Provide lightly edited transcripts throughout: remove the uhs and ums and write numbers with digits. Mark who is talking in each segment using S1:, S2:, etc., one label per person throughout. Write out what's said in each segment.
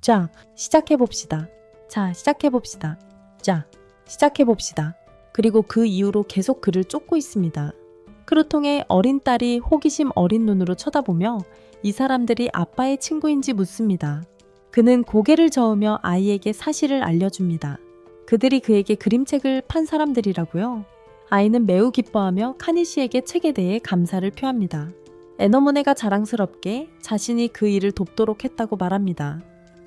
S1: 자, 시작해봅시다. 자, 시작해봅시다. 자, 시작해봅시다. 그리고 그 이후로 계속 그를 쫓고 있습니다. 크루통의 어린 딸이 호기심 어린 눈으로 쳐다보며 이 사람들이 아빠의 친구인지 묻습니다. 그는 고개를 저으며 아이에게 사실을 알려줍니다. 그들이 그에게 그림책을 판 사람들이라고요. 아이는 매우 기뻐하며 카니 씨에게 책에 대해 감사를 표합니다. 에너모네가 자랑스럽게 자신이 그 일을 돕도록 했다고 말합니다.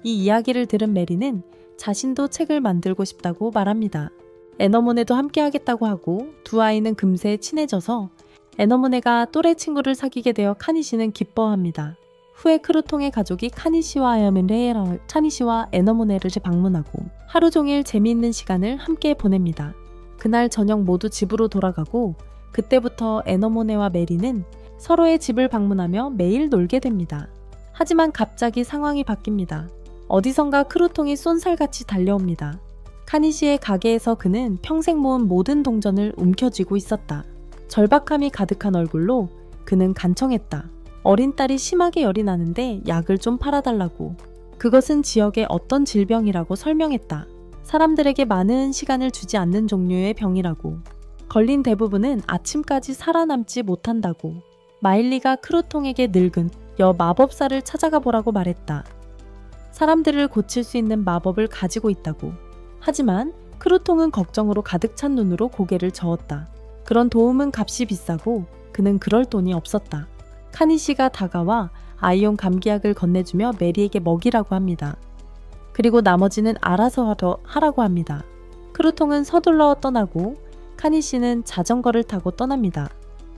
S1: 이 이야기를 들은 메리는 자신도 책을 만들고 싶다고 말합니다. 에너모네도 함께 하겠다고 하고 두 아이는 금세 친해져서 에너모네가 또래 친구를 사귀게 되어 카니 씨는 기뻐합니다. 후에 크루통의 가족이 카니 씨와 에너모네를 방문하고 하루 종일 재미있는 시간을 함께 보냅니다. 그날 저녁 모두 집으로 돌아가고 그때부터 에너모네와 메리는 서로의 집을 방문하며 매일 놀게 됩니다. 하지만 갑자기 상황이 바뀝니다. 어디선가 크루통이 쏜살같이 달려옵니다. 카니 씨의 가게에서 그는 평생 모은 모든 동전을 움켜쥐고 있었다. 절박함이 가득한 얼굴로 그는 간청했다. 어린 딸이 심하게 열이 나는데 약을 좀 팔아달라고. 그것은 지역의 어떤 질병이라고 설명했다. 사람들에게 많은 시간을 주지 않는 종류의 병이라고. 걸린 대부분은 아침까지 살아남지 못한다고. 마일리가 크루통에게 늙은 마법사를 찾아가 보라고 말했다. 사람들을 고칠 수 있는 마법을 가지고 있다고. 하지만 크루통은 걱정으로 가득 찬 눈으로 고개를 저었다. 그런 도움은 값이 비싸고 그는 그럴 돈이 없었다. 카니 씨가 다가와 아이용 감기약을 건네주며 메리에게 먹이라고 합니다. 그리고 나머지는 알아서 하라고 합니다. 크루통은 서둘러 떠나고 카니 씨는 자전거를 타고 떠납니다.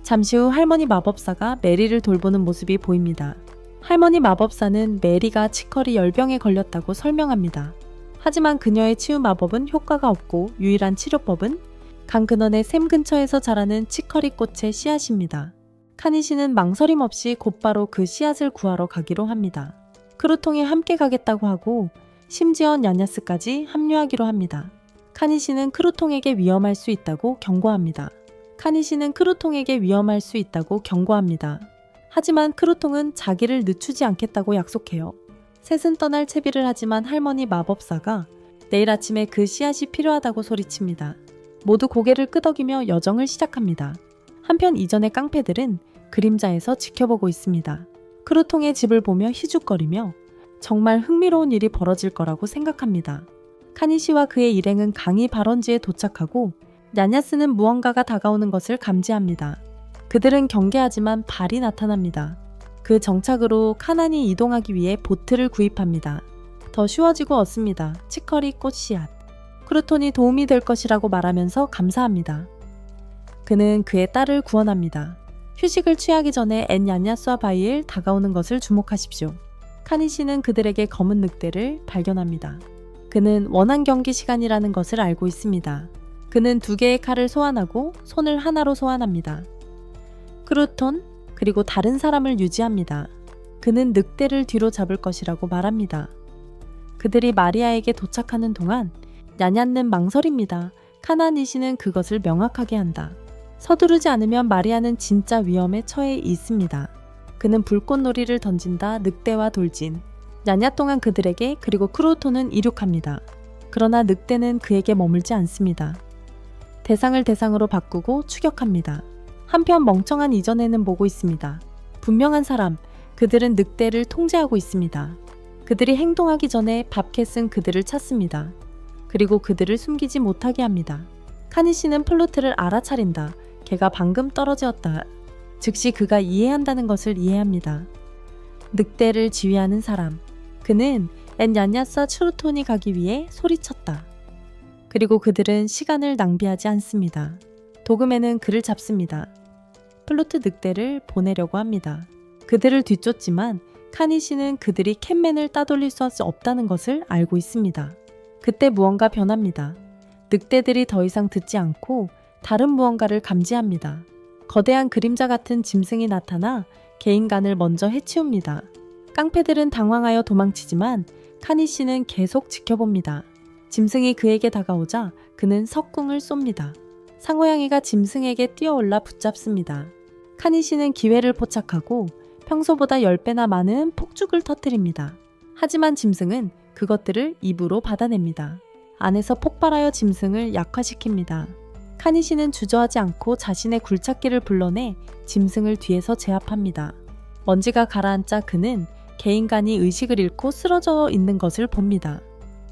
S1: 잠시 후 할머니 마법사가 메리를 돌보는 모습이 보입니다. 할머니 마법사는 메리가 치커리 열병에 걸렸다고 설명합니다. 하지만 그녀의 치유 마법은 효과가 없고 유일한 치료법은 강 근원의 샘 근처에서 자라는 치커리 꽃의 씨앗입니다. 카니 씨는 망설임 없이 곧바로 그 씨앗을 구하러 가기로 합니다. 크루통이 함께 가겠다고 하고 심지어 냐냐스까지 합류하기로 합니다. 카니 씨는 크루통에게 위험할 수 있다고 경고합니다. 하지만 크루통은 자기를 늦추지 않겠다고 약속해요. 셋은 떠날 채비를 하지만 할머니 마법사가 내일 아침에 그 씨앗이 필요하다고 소리칩니다. 모두 고개를 끄덕이며 여정을 시작합니다. 한편 이전의 깡패들은 그림자에서 지켜보고 있습니다. 크루통의 집을 보며 희죽거리며 정말 흥미로운 일이 벌어질 거라고 생각합니다. 카니 씨와 그의 일행은 강이 발원지에 도착하고 냐냐스는 무언가가 다가오는 것을 감지합니다. 그들은 경계하지만 발이 나타납니다. 그 정착으로 카난이 이동하기 위해 보트를 구입합니다. 더 쉬워지고 얻습니다. 치커리 꽃 씨앗. 크루톤이 도움이 될 것이라고 말하면서 감사합니다. 그는 그의 딸을 구원합니다. 휴식을 취하기 전에 냐냐스와 바이엘 다가오는 것을 주목하십시오. 카니 씨는 그들에게 검은 늑대를 발견합니다. 그는 원한 경기 시간이라는 것을 알고 있습니다. 그는 2개의 칼을 소환하고 손을 하나로 소환합니다. 크루톤 그리고 다른 사람을 유지합니다. 그는 늑대를 뒤로 잡을 것이라고 말합니다. 그들이 마리아에게 도착하는 동안 냐냐는 망설입니다. 카나니 씨는 그것을 명확하게 한다. 서두르지 않으면 마리아는 진짜 위험에 처해 있습니다. 그는 불꽃놀이를 던진다. 늑대와 돌진. 냐냐 동안 그들에게 그리고 크루톤은 이륙합니다. 그러나 늑대는 그에게 머물지 않습니다. 대상을 대상으로 바꾸고 추격합니다. 한편 멍청한 이전에는 보고 있습니다. 분명한 사람, 그들은 늑대를 통제하고 있습니다. 그들이 행동하기 전에 밥캣은 그들을 찾습니다. 그리고 그들을 숨기지 못하게 합니다. 카니 씨는 플루트를 알아차린다. 걔가 방금 떨어졌다. 즉시 그가 이해한다는 것을 이해합니다. 늑대를 지휘하는 사람. 그는 냐냐사 추루톤이 가기 위해 소리쳤다. 그리고 그들은 시간을 낭비하지 않습니다. 도금에는 그를 잡습니다. 플루트 늑대를 보내려고 합니다. 그들을 뒤쫓지만 카니 씨는 그들이 캣맨을 따돌릴 수 없다는 것을 알고 있습니다. 그때 무언가 변합니다. 늑대들이 더 이상 듣지 않고 다른 무언가를 감지합니다. 거대한 그림자 같은 짐승이 나타나 개인간을 먼저 해치웁니다. 깡패들은 당황하여 도망치지만 카니 씨는 계속 지켜봅니다. 짐승이 그에게 다가오자 그는 석궁을 쏩니다. 상호양이가 짐승에게 뛰어올라 붙잡습니다. 카니 씨는 기회를 포착하고 평소보다 10배나 많은 폭죽을 터뜨립니다. 하지만 짐승은 그것들을 입으로 받아냅니다. 안에서 폭발하여 짐승을 약화시킵니다. 카니 씨는 주저하지 않고 자신의 굴착기를 불러내 짐승을 뒤에서 제압합니다. 먼지가 가라앉자 그는 개인간이 의식을 잃고 쓰러져 있는 것을 봅니다.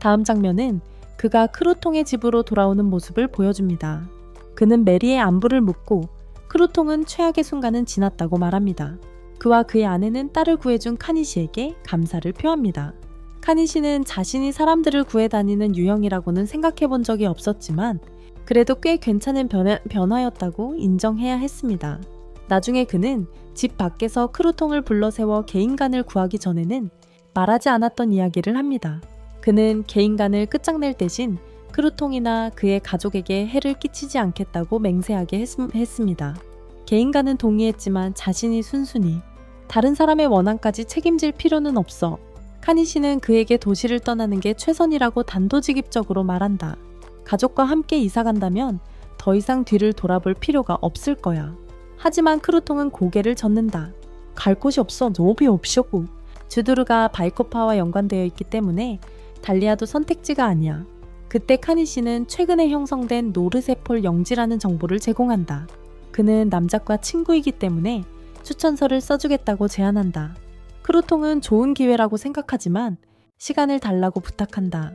S1: 다음 장면은 그가 크루통의 집으로 돌아오는 모습을 보여줍니다. 그는 메리의 안부를 묻고 크루통은 최악의 순간은 지났다고 말합니다. 그와 그의 아내는 딸을 구해준 카니 씨에게 감사를 표합니다. 카니 씨는 자신이 사람들을 구해 다니는 유형이라고는 생각해 본 적이 없었지만 그래도 꽤 괜찮은 변화였다고 인정해야 했습니다. 나중에 그는 집 밖에서 크루통을 불러 세워 개인간을 구하기 전에는 말하지 않았던 이야기를 합니다. 그는 개인간을 끝장낼 대신 크루통이나 그의 가족에게 해를 끼치지 않겠다고 맹세하게 했습니다. 개인간은 동의했지만 자신이 순순히 다른 사람의 원한까지 책임질 필요는 없어. 카니 씨는 그에게 도시를 떠나는 게 최선이라고 단도직입적으로 말한다. 가족과 함께 이사 간다면 더 이상 뒤를 돌아볼 필요가 없을 거야. 하지만 크루통은 고개를 젓는다. 갈 곳이 없어. 노비 없쇼고. 주두르가 바이코파와 연관되어 있기 때문에 달리아도 선택지가 아니야. 그때 카니 씨는 최근에 형성된 노르세폴 영지라는 정보를 제공한다. 그는 남작과 친구이기 때문에 추천서를 써주겠다고 제안한다. 크루통은 좋은 기회라고 생각하지만 시간을 달라고 부탁한다.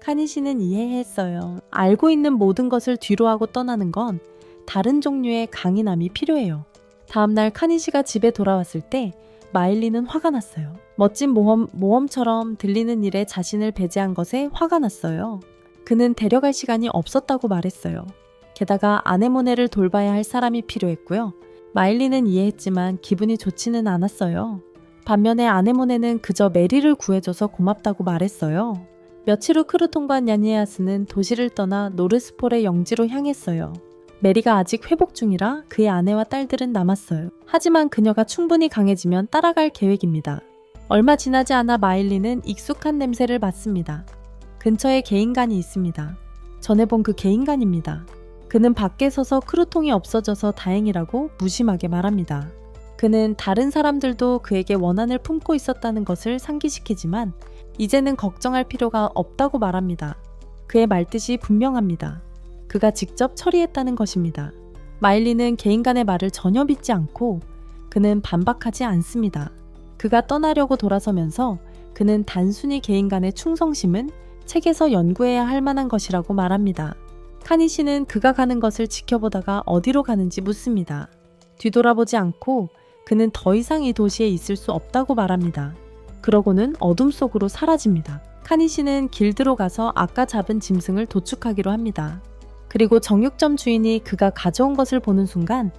S1: 카니 씨는 이해했어요. 알고 있는 모든 것을 뒤로하고 떠나는 건 다른 종류의 강인함이 필요해요. 다음날 카니 씨가 집에 돌아왔을 때 마일리는 화가 났어요. 멋진 모험처럼 들리는 일에 자신을 배제한 것에 화가 났어요. 그는 데려갈 시간이 없었다고 말했어요. 게다가 아네모네를 돌봐야 할 사람이 필요했고요. 마일리는 이해했지만 기분이 좋지는 않았어요. 반면에 아네모네는 그저 메리를 구해줘서 고맙다고 말했어요. 며칠 후 크루통과 냐니아스는 도시를 떠나 노르스폴의 영지로 향했어요. 메리가 아직 회복 중이라 그의 아내와 딸들은 남았어요. 하지만 그녀가 충분히 강해지면 따라갈 계획입니다. 얼마 지나지 않아 마일리는 익숙한 냄새를 맡습니다. 근처에 개인간이 있습니다. 전에 본 그 개인간입니다. 그는 밖에 서서 크루통이 없어져서 다행이라고 무심하게 말합니다. 그는 다른 사람들도 그에게 원한을 품고 있었다는 것을 상기시키지만 이제는 걱정할 필요가 없다고 말합니다. 그의 말뜻이 분명합니다. 그가 직접 처리했다는 것입니다. 마일리는 개인간의 말을 전혀 믿지 않고 그는 반박하지 않습니다. 그가 떠나려고 돌아서면서 그는 단순히 개인간의 충성심은 책에서 연구해야 할 만한 것이라고 말합니다. 카니 씨는 그가 가는 것을 지켜보다가 어디로 가는지 묻습니다. 뒤돌아보지 않고 그는 더 이상 이 도시에 있을 수 없다고 말합니다. 그러고는 어둠 속으로 사라집니다. 카니 씨는 길드로 가서 아까 잡은 짐승을 도축하기로 합니다. 그리고 정육점 주인이 그가 가져온 것을 보는 순간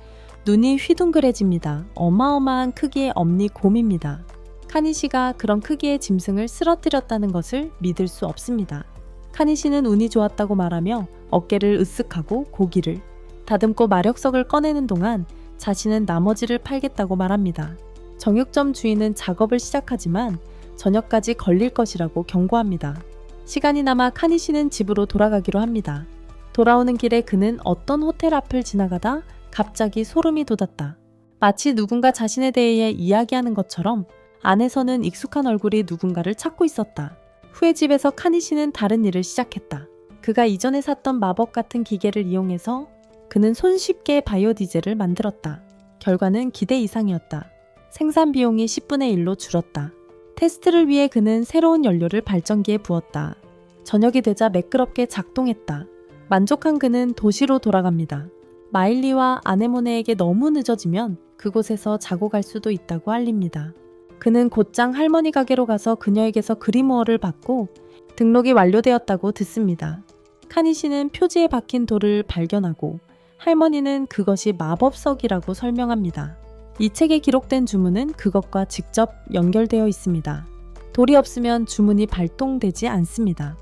S1: 눈이 휘둥그레집니다. 어마어마한 크기의 엄니곰입니다. 카니 씨가 그런 크기의 짐승을 쓰러뜨렸다는 것을 믿을 수 없습니다. 카니 씨는 운이 좋았다고 말하며 어깨를 으쓱하고 고기를 다듬고 마력석을 꺼내는 동안 자신은 나머지를 팔겠다고 말합니다. 정육점 주인은 작업을 시작하지만 저녁까지 걸릴 것이라고 경고합니다. 시간이 남아 카니 씨는 집으로 돌아가기로 합니다. 돌아오는 길에 그는 어떤 호텔 앞을 지나가다 갑자기 소름이 돋았다. 마치 누군가 자신에 대해 이야기하는 것처럼 안에서는 익숙한 얼굴이 누군가를 찾고 있었다. 후에 집에서 카니 씨는 다른 일을 시작했다. 그가 이전에 샀던 마법 같은 기계를 이용해서 그는 손쉽게 바이오 디젤을 만들었다. 결과는 기대 이상이었다. 생산 비용이 10분의 1로 줄었다. 테스트를 위해 그는 새로운 연료를 발전기에 부었다. 저녁이 되자 매끄럽게 작동했다. 만족한 그는 도시로 돌아갑니다. 마일리와 아네모네에게 너무 늦어지면 그곳에서 자고 갈 수도 있다고 알립니다. 그는 곧장 할머니 가게로 가서 그녀에게서 그리모어를 받고 등록이 완료되었다고 듣습니다. 카니 씨는 표지에 박힌 돌을 발견하고 할머니는 그것이 마법석이라고 설명합니다. 이 책에 기록된 주문은 그것과 직접 연결되어 있습니다. 돌이 없으면 주문이 발동되지 않습니다.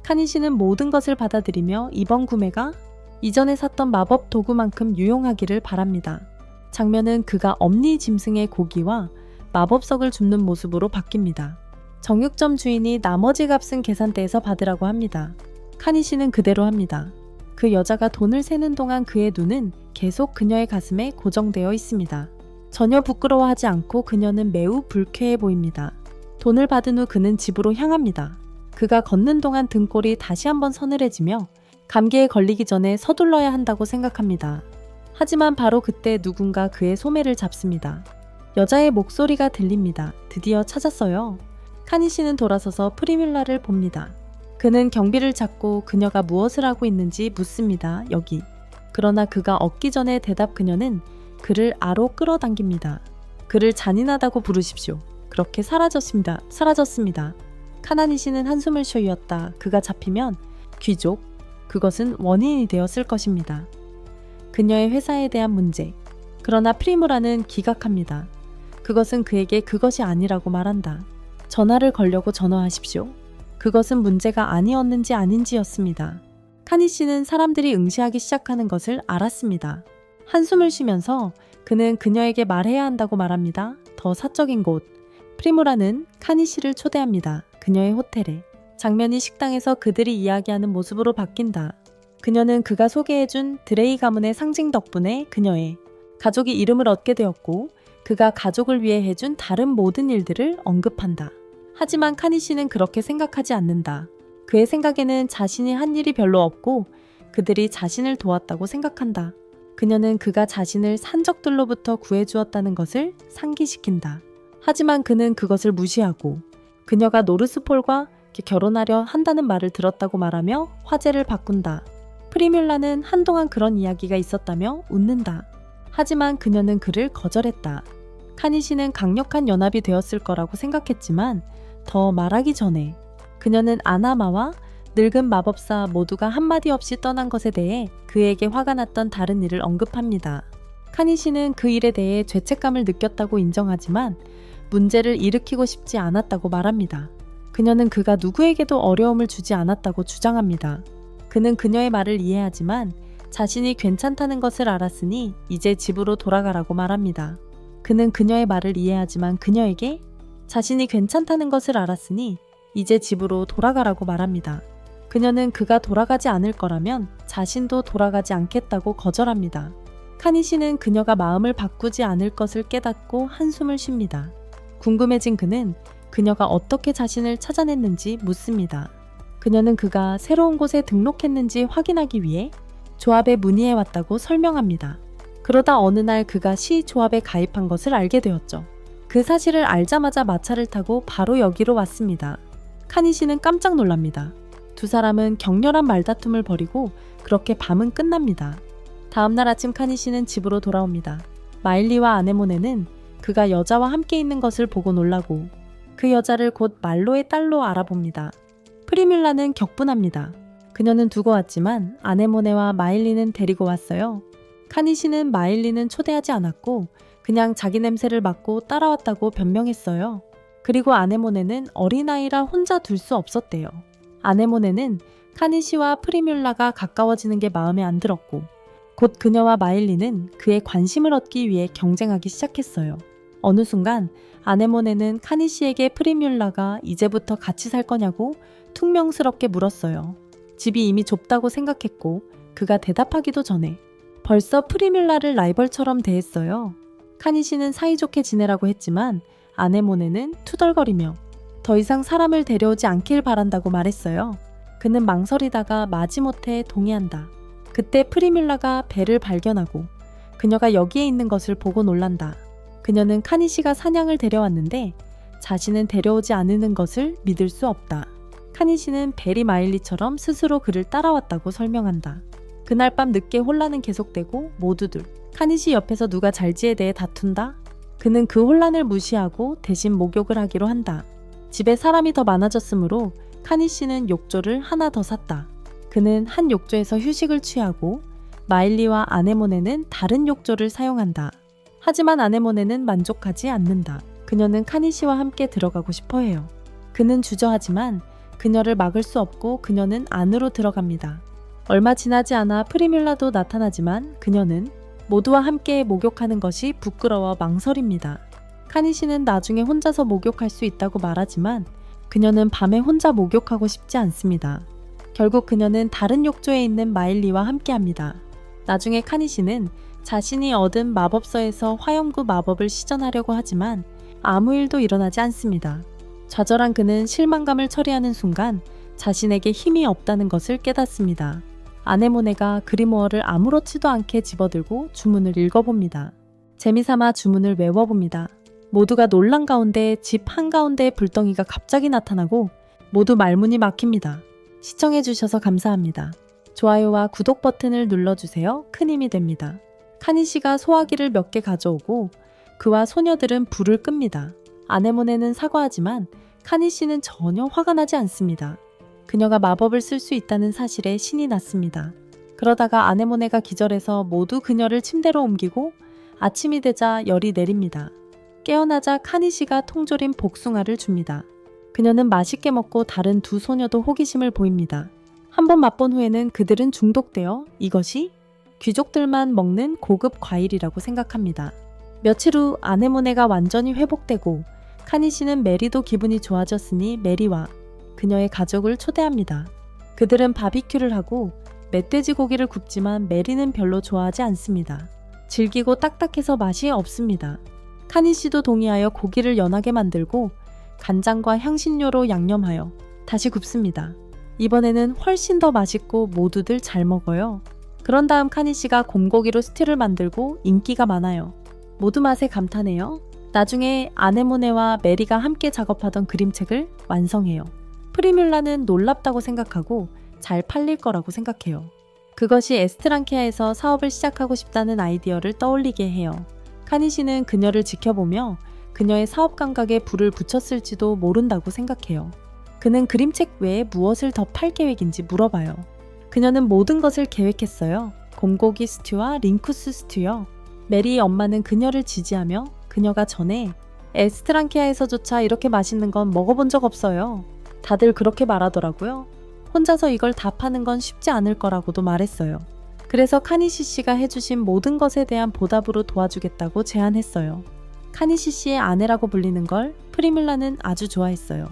S1: 카니 씨는 모든 것을 받아들이며 이번 구매가 이전에 샀던 마법 도구만큼 유용하기를 바랍니다. 장면은 그가 엄니 짐승의 고기와 마법석을 줍는 모습으로 바뀝니다. 정육점 주인이 나머지 값은 계산대에서 받으라고 합니다. 카니 씨는 그대로 합니다. 그 여자가 돈을 세는 동안 그의 눈은 계속 그녀의 가슴에 고정되어 있습니다. 전혀 부끄러워하지 않고 그녀는 매우 불쾌해 보입니다. 돈을 받은 후 그는 집으로 향합니다. 그가 걷는 동안 등골이 다시 한번 서늘해지며 감기에 걸리기 전에 서둘러야 한다고 생각합니다. 하지만 바로 그때 누군가 그의 소매를 잡습니다. 여자의 목소리가 들립니다. 드디어 찾았어요. 카니 씨는 돌아서서 프리밀라를 봅니다. 그는 경비를 찾고 그녀가 무엇을 하고 있는지 묻습니다. 여기. 그러나 그가 얻기 전에 대답 그녀는 그를 아로 끌어당깁니다. 그를 잔인하다고 부르십시오. 그렇게 사라졌습니다. 카나니 씨는 한숨을 쉬었다. 그가 잡히면 귀족, 그것은 원인이 되었을 것입니다. 그녀의 회사에 대한 문제. 그러나 프리무라는 기각합니다. 그것은 그에게 그것이 아니라고 말한다. 전화를 걸려고 전화하십시오. 그것은 문제가 아니었는지 아닌지였습니다. 카니 씨는 사람들이 응시하기 시작하는 것을 알았습니다. 한숨을 쉬면서 그는 그녀에게 말해야 한다고 말합니다. 더 사적인 곳. 프리무라는 카니 씨를 초대합니다. 그녀의 호텔에. 장면이 식당에서 그들이 이야기하는 모습으로 바뀐다. 그녀는 그가 소개해준 드레이 가문의 상징 덕분에 그녀의 가족이 이름을 얻게 되었고 그가 가족을 위해 해준 다른 모든 일들을 언급한다. 하지만 카니 씨는 그렇게 생각하지 않는다. 그의 생각에는 자신이 한 일이 별로 없고 그들이 자신을 도왔다고 생각한다. 그녀는 그가 자신을 산적들로부터 구해주었다는 것을 상기시킨다. 하지만 그는 그것을 무시하고 그녀가 노르스폴과 결혼하려 한다는 말을 들었다고 말하며 화제를 바꾼다. 프리뮬라는 한동안 그런 이야기가 있었다며 웃는다. 하지만 그녀는 그를 거절했다. 카니 씨는 강력한 연합이 되었을 거라고 생각했지만 더 말하기 전에 그녀는 아나마와 늙은 마법사 모두가 한마디 없이 떠난 것에 대해 그에게 화가 났던 다른 일을 언급합니다. 카니 씨는 그 일에 대해 죄책감을 느꼈다고 인정하지만 문제를 일으키고 싶지 않았다고 말합니다. 그녀는 그가 누구에게도 어려움을 주지 않았다고 주장합니다. 그는 그녀의 말을 이해하지만 자신이 괜찮다는 것을 알았으니 이제 집으로 돌아가라고 말합니다. 그는 그녀의 말을 이해하지만 그녀에게 자신이 괜찮다는 것을 알았으니 이제 집으로 돌아가라고 말합니다. 그녀는 그가 돌아가지 않을 거라면 자신도 돌아가지 않겠다고 거절합니다. 카니 씨는 그녀가 마음을 바꾸지 않을 것을 깨닫고 한숨을 쉽니다. 궁금해진 그는 그녀가 어떻게 자신을 찾아냈는지 묻습니다. 그녀는 그가 새로운 곳에 등록했는지 확인하기 위해 조합에 문의해 왔다고 설명합니다. 그러다 어느 날 그가 시 조합에 가입한 것을 알게 되었죠. 그 사실을 알자마자 마차를 타고 바로 여기로 왔습니다. 카니 씨는 깜짝 놀랍니다. 두 사람은 격렬한 말다툼을 벌이고 그렇게 밤은 끝납니다. 다음날 아침 카니 씨는 집으로 돌아옵니다. 마일리와 아네모네는 그가 여자와 함께 있는 것을 보고 놀라고 그 여자를 곧 말로의 딸로 알아봅니다. 프리밀라는 격분합니다. 그녀는 두고 왔지만 아네모네와 마일리는 데리고 왔어요. 카니 씨는 마일리는 초대하지 않았고 그냥 자기 냄새를 맡고 따라왔다고 변명했어요. 그리고 아네모네는 어린아이라 혼자 둘 수 없었대요. 아네모네는 카니 씨와 프리뮬라가 가까워지는 게 마음에 안 들었고 곧 그녀와 마일리는 그의 관심을 얻기 위해 경쟁하기 시작했어요. 어느 순간 아네모네는 카니 씨에게 프리뮬라가 이제부터 같이 살 거냐고 퉁명스럽게 물었어요. 집이 이미 좁다고 생각했고 그가 대답하기도 전에 벌써 프리뮬라를 라이벌처럼 대했어요. 카니 씨는 사이좋게 지내라고 했지만 아네모네는 투덜거리며 더 이상 사람을 데려오지 않길 바란다고 말했어요. 그는 망설이다가 마지못해 동의한다. 그때 프리뮬라가 배를 발견하고 그녀가 여기에 있는 것을 보고 놀란다. 그녀는 카니 씨가 사냥을 데려왔는데 자신은 데려오지 않는 것을 믿을 수 없다. 카니 씨는 베리 마일리처럼 스스로 그를 따라왔다고 설명한다. 그날 밤 늦게 혼란은 계속되고 모두들 카니 씨 옆에서 누가 잘지에 대해 다툰다. 그는 그 혼란을 무시하고 대신 목욕을 하기로 한다. 집에 사람이 더 많아졌으므로 카니 씨는 욕조를 하나 더 샀다. 그는 한 욕조에서 휴식을 취하고 마일리와 아네모네는 다른 욕조를 사용한다. 하지만 아네모네는 만족하지 않는다. 그녀는 카니 씨와 함께 들어가고 싶어 해요. 그는 주저하지만 그녀를 막을 수 없고 그녀는 안으로 들어갑니다. 얼마 지나지 않아 프리뮬라도 나타나지만 그녀는 모두와 함께 목욕하는 것이 부끄러워 망설입니다. 카니 씨는 나중에 혼자서 목욕할 수 있다고 말하지만 그녀는 밤에 혼자 목욕하고 싶지 않습니다. 결국 그녀는 다른 욕조에 있는 마일리와 함께합니다. 나중에 카니 씨는 자신이 얻은 마법서에서 화염구 마법을 시전하려고 하지만 아무 일도 일어나지 않습니다. 좌절한 그는 실망감을 처리하는 순간 자신에게 힘이 없다는 것을 깨닫습니다. 아네모네가 그리모어를 아무렇지도 않게 집어들고 주문을 읽어봅니다. 재미삼아 주문을 외워봅니다. 모두가 놀란 가운데 집 한가운데에 불덩이가 갑자기 나타나고 모두 말문이 막힙니다. 시청해주셔서 감사합니다. 좋아요와 구독 버튼을 눌러주세요. 큰 힘이 됩니다. 카니 씨가 소화기를 몇 개 가져오고 그와 소녀들은 불을 끕니다. 아네모네는 사과하지만 카니 씨는 전혀 화가 나지 않습니다. 그녀가 마법을 쓸 수 있다는 사실에 신이 났습니다. 그러다가 아네모네가 기절해서 모두 그녀를 침대로 옮기고 아침이 되자 열이 내립니다. 깨어나자 카니 씨가 통조림 복숭아를 줍니다. 그녀는 맛있게 먹고 다른 두 소녀도 호기심을 보입니다. 한번 맛본 후에는 그들은 중독되어 이것이 귀족들만 먹는 고급 과일이라고 생각합니다. 며칠 후 아네모네가 완전히 회복되고 카니 씨는 메리도 기분이 좋아졌으니 메리와 그녀의 가족을 초대합니다. 그들은 바비큐를 하고 멧돼지 고기를 굽지만 메리는 별로 좋아하지 않습니다. 질기고 딱딱해서 맛이 없습니다. 카니 씨도 동의하여 고기를 연하게 만들고 간장과 향신료로 양념하여 다시 굽습니다. 이번에는 훨씬 더 맛있고 모두들 잘 먹어요. 그런 다음 카니 씨가 곰고기로 스튜를 만들고 인기가 많아요. 모두 맛에 감탄해요. 나중에 아네모네와 메리가 함께 작업하던 그림책을 완성해요. 프리뮬라는 놀랍다고 생각하고 잘 팔릴 거라고 생각해요. 그것이 에스트랑키아에서 사업을 시작하고 싶다는 아이디어를 떠올리게 해요. 카니 씨는 그녀를 지켜보며 그녀의 사업 감각에 불을 붙였을지도 모른다고 생각해요. 그는 그림책 외에 무엇을 더 팔 계획인지 물어봐요. 그녀는 모든 것을 계획했어요. 곰고기 스튜와 링쿠스 스튜요. 메리의 엄마는 그녀를 지지하며 그녀가 전에 에스트랑키아에서조차 이렇게 맛있는 건 먹어본 적 없어요. 다들 그렇게 말하더라고요. 혼자서 이걸 다 파는 건 쉽지 않을 거라고도 말했어요. 그래서 카니시 씨가 해주신 모든 것에 대한 보답으로 도와주겠다고 제안했어요. 카니시 씨의 아내라고 불리는 걸 프리뮬라는 아주 좋아했어요.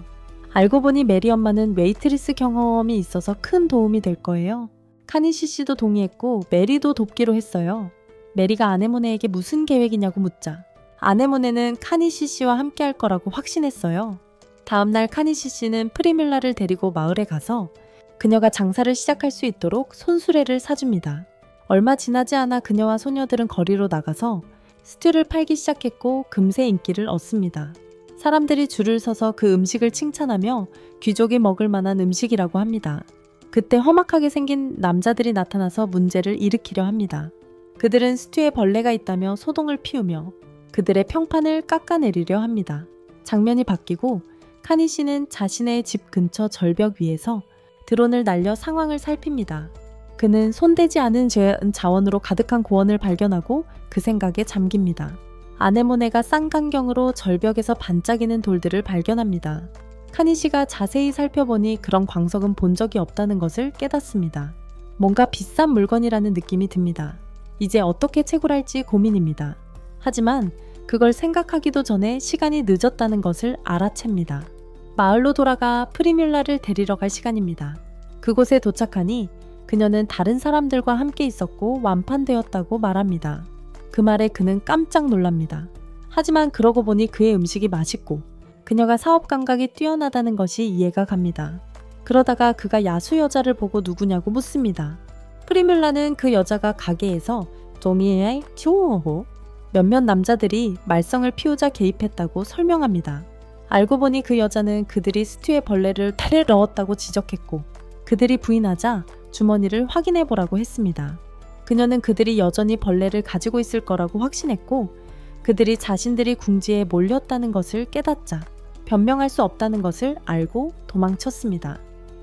S1: 알고 보니 메리 엄마는 웨이트리스 경험이 있어서 큰 도움이 될 거예요. 카니시 씨도 동의했고 메리도 돕기로 했어요. 메리가 아네모네에게 무슨 계획이냐고 묻자 아네모네는 카니시 씨와 함께 할 거라고 확신했어요. 다음날 카니시 씨는 프리뮬라를 데리고 마을에 가서 그녀가 장사를 시작할 수 있도록 손수레를 사줍니다. 얼마 지나지 않아 그녀와 소녀들은 거리로 나가서 스튜를 팔기 시작했고 금세 인기를 얻습니다. 사람들이 줄을 서서 그 음식을 칭찬하며 귀족이 먹을 만한 음식이라고 합니다. 그때 험악하게 생긴 남자들이 나타나서 문제를 일으키려 합니다. 그들은 스튜에 벌레가 있다며 소동을 피우며 그들의 평판을 깎아내리려 합니다. 장면이 바뀌고 카니 씨는 자신의 집 근처 절벽 위에서 드론을 날려 상황을 살핍니다. 그는 손대지 않은 자원으로 가득한 고원을 발견하고 그 생각에 잠깁니다. 아네모네가 쌍강경으로 절벽에서 반짝이는 돌들을 발견합니다. 카니 씨가 자세히 살펴보니 그런 광석은 본 적이 없다는 것을 깨닫습니다. 뭔가 비싼 물건이라는 느낌이 듭니다. 이제 어떻게 채굴할지 고민입니다. 하지만 그걸 생각하기도 전에 시간이 늦었다는 것을 알아챕니다. 마을로 돌아가 프리뮬라를 데리러 갈 시간입니다. 그곳에 도착하니 그녀는 다른 사람들과 함께 있었고 완판되었다고 말합니다. 그 말에 그는 깜짝 놀랍니다. 하지만 그러고 보니 그의 음식이 맛있고 그녀가 사업 감각이 뛰어나다는 것이 이해가 갑니다. 그러다가 그가 야수 여자를 보고 누구냐고 묻습니다. 프리뮬라는 그 여자가 가게에서 도미에이 튜오호 몇몇 남자들이 말썽을 피우자 개입했다고 설명합니다. 알고 보니 그 여자는 그들이 스튜에 벌레를 탈에 넣었다고 지적했고 그들이 부인하자 주머니를 확인해보라고 했습니다. 그녀는 그들이 여전히 벌레를 가지고 있을 거라고 확신했고 그들이 자신들이 궁지에 몰렸다는 것을 깨닫자 변명할 수 없다는 것을 알고 도망쳤습니다.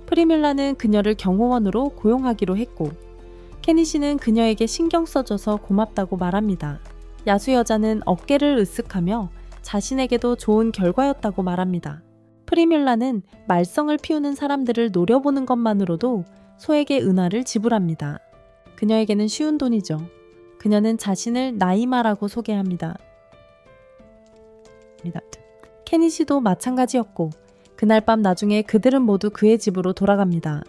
S1: 프리뮬라는 그녀를 경호원으로 고용하기로 했고 케니 씨는 그녀에게 신경 써줘서 고맙다고 말합니다. 야수 여자는 어깨를 으쓱하며 자신에게도 좋은 결과였다고 말합니다. 프리뮬라는 말썽을 피우는 사람들을 노려보는 것만으로도 소에게 은화를 지불합니다. 그녀에게는 쉬운 돈이죠. 그녀는 자신을 나이마라고 소개합니다. 케니 씨도 마찬가지였고 그날 밤 나중에 그들은 모두 그의 집으로 돌아갑니다.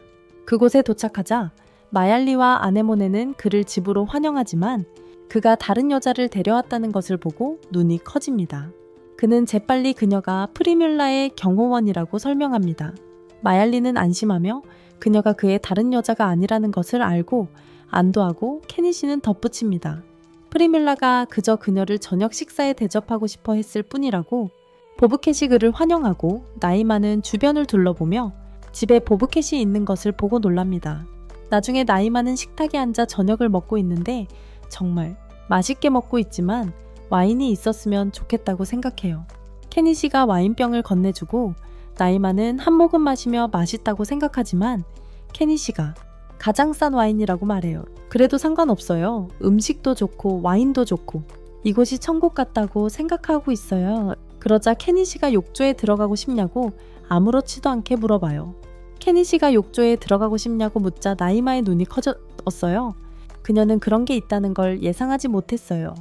S1: 그곳에 도착하자 마얄리와 아네모네는 그를 집으로 환영하지만 그가 다른 여자를 데려왔다는 것을 보고 눈이 커집니다. 그는 재빨리 그녀가 프리뮬라의 경호원이라고 설명합니다. 마얄리는 안심하며 그녀가 그의 다른 여자가 아니라는 것을 알고 안도하고 케니시는 덧붙입니다. 프리뮬라가 그저 그녀를 저녁 식사에 대접하고 싶어 했을 뿐이라고. 보브캣이 그를 환영하고 나이 많은 주변을 둘러보며 집에 보브캣이 있는 것을 보고 놀랍니다. 나중에 나이 많은 식탁에 앉아 저녁을 먹고 있는데 정말 맛있게 먹고 있지만 와인이 있었으면 좋겠다고 생각해요. 케니시가 와인병을 건네주고 나이 많은 한 모금 마시며 맛있다고 생각하지만 케니시가 가장 싼 와인이라고 말해요. 그래도 상관없어요. 음식도 좋고 와인도 좋고 이곳이 천국 같다고 생각하고 있어요. 그러자 케니시가 욕조에 들어가고 싶냐고 아무렇지도 않게 물어봐요. 케니시가 욕조에 들어가고 싶냐고 묻자 나이마의 눈이 커졌어요. 그녀는 그런 게 있다는 걸 예상하지 못했어요.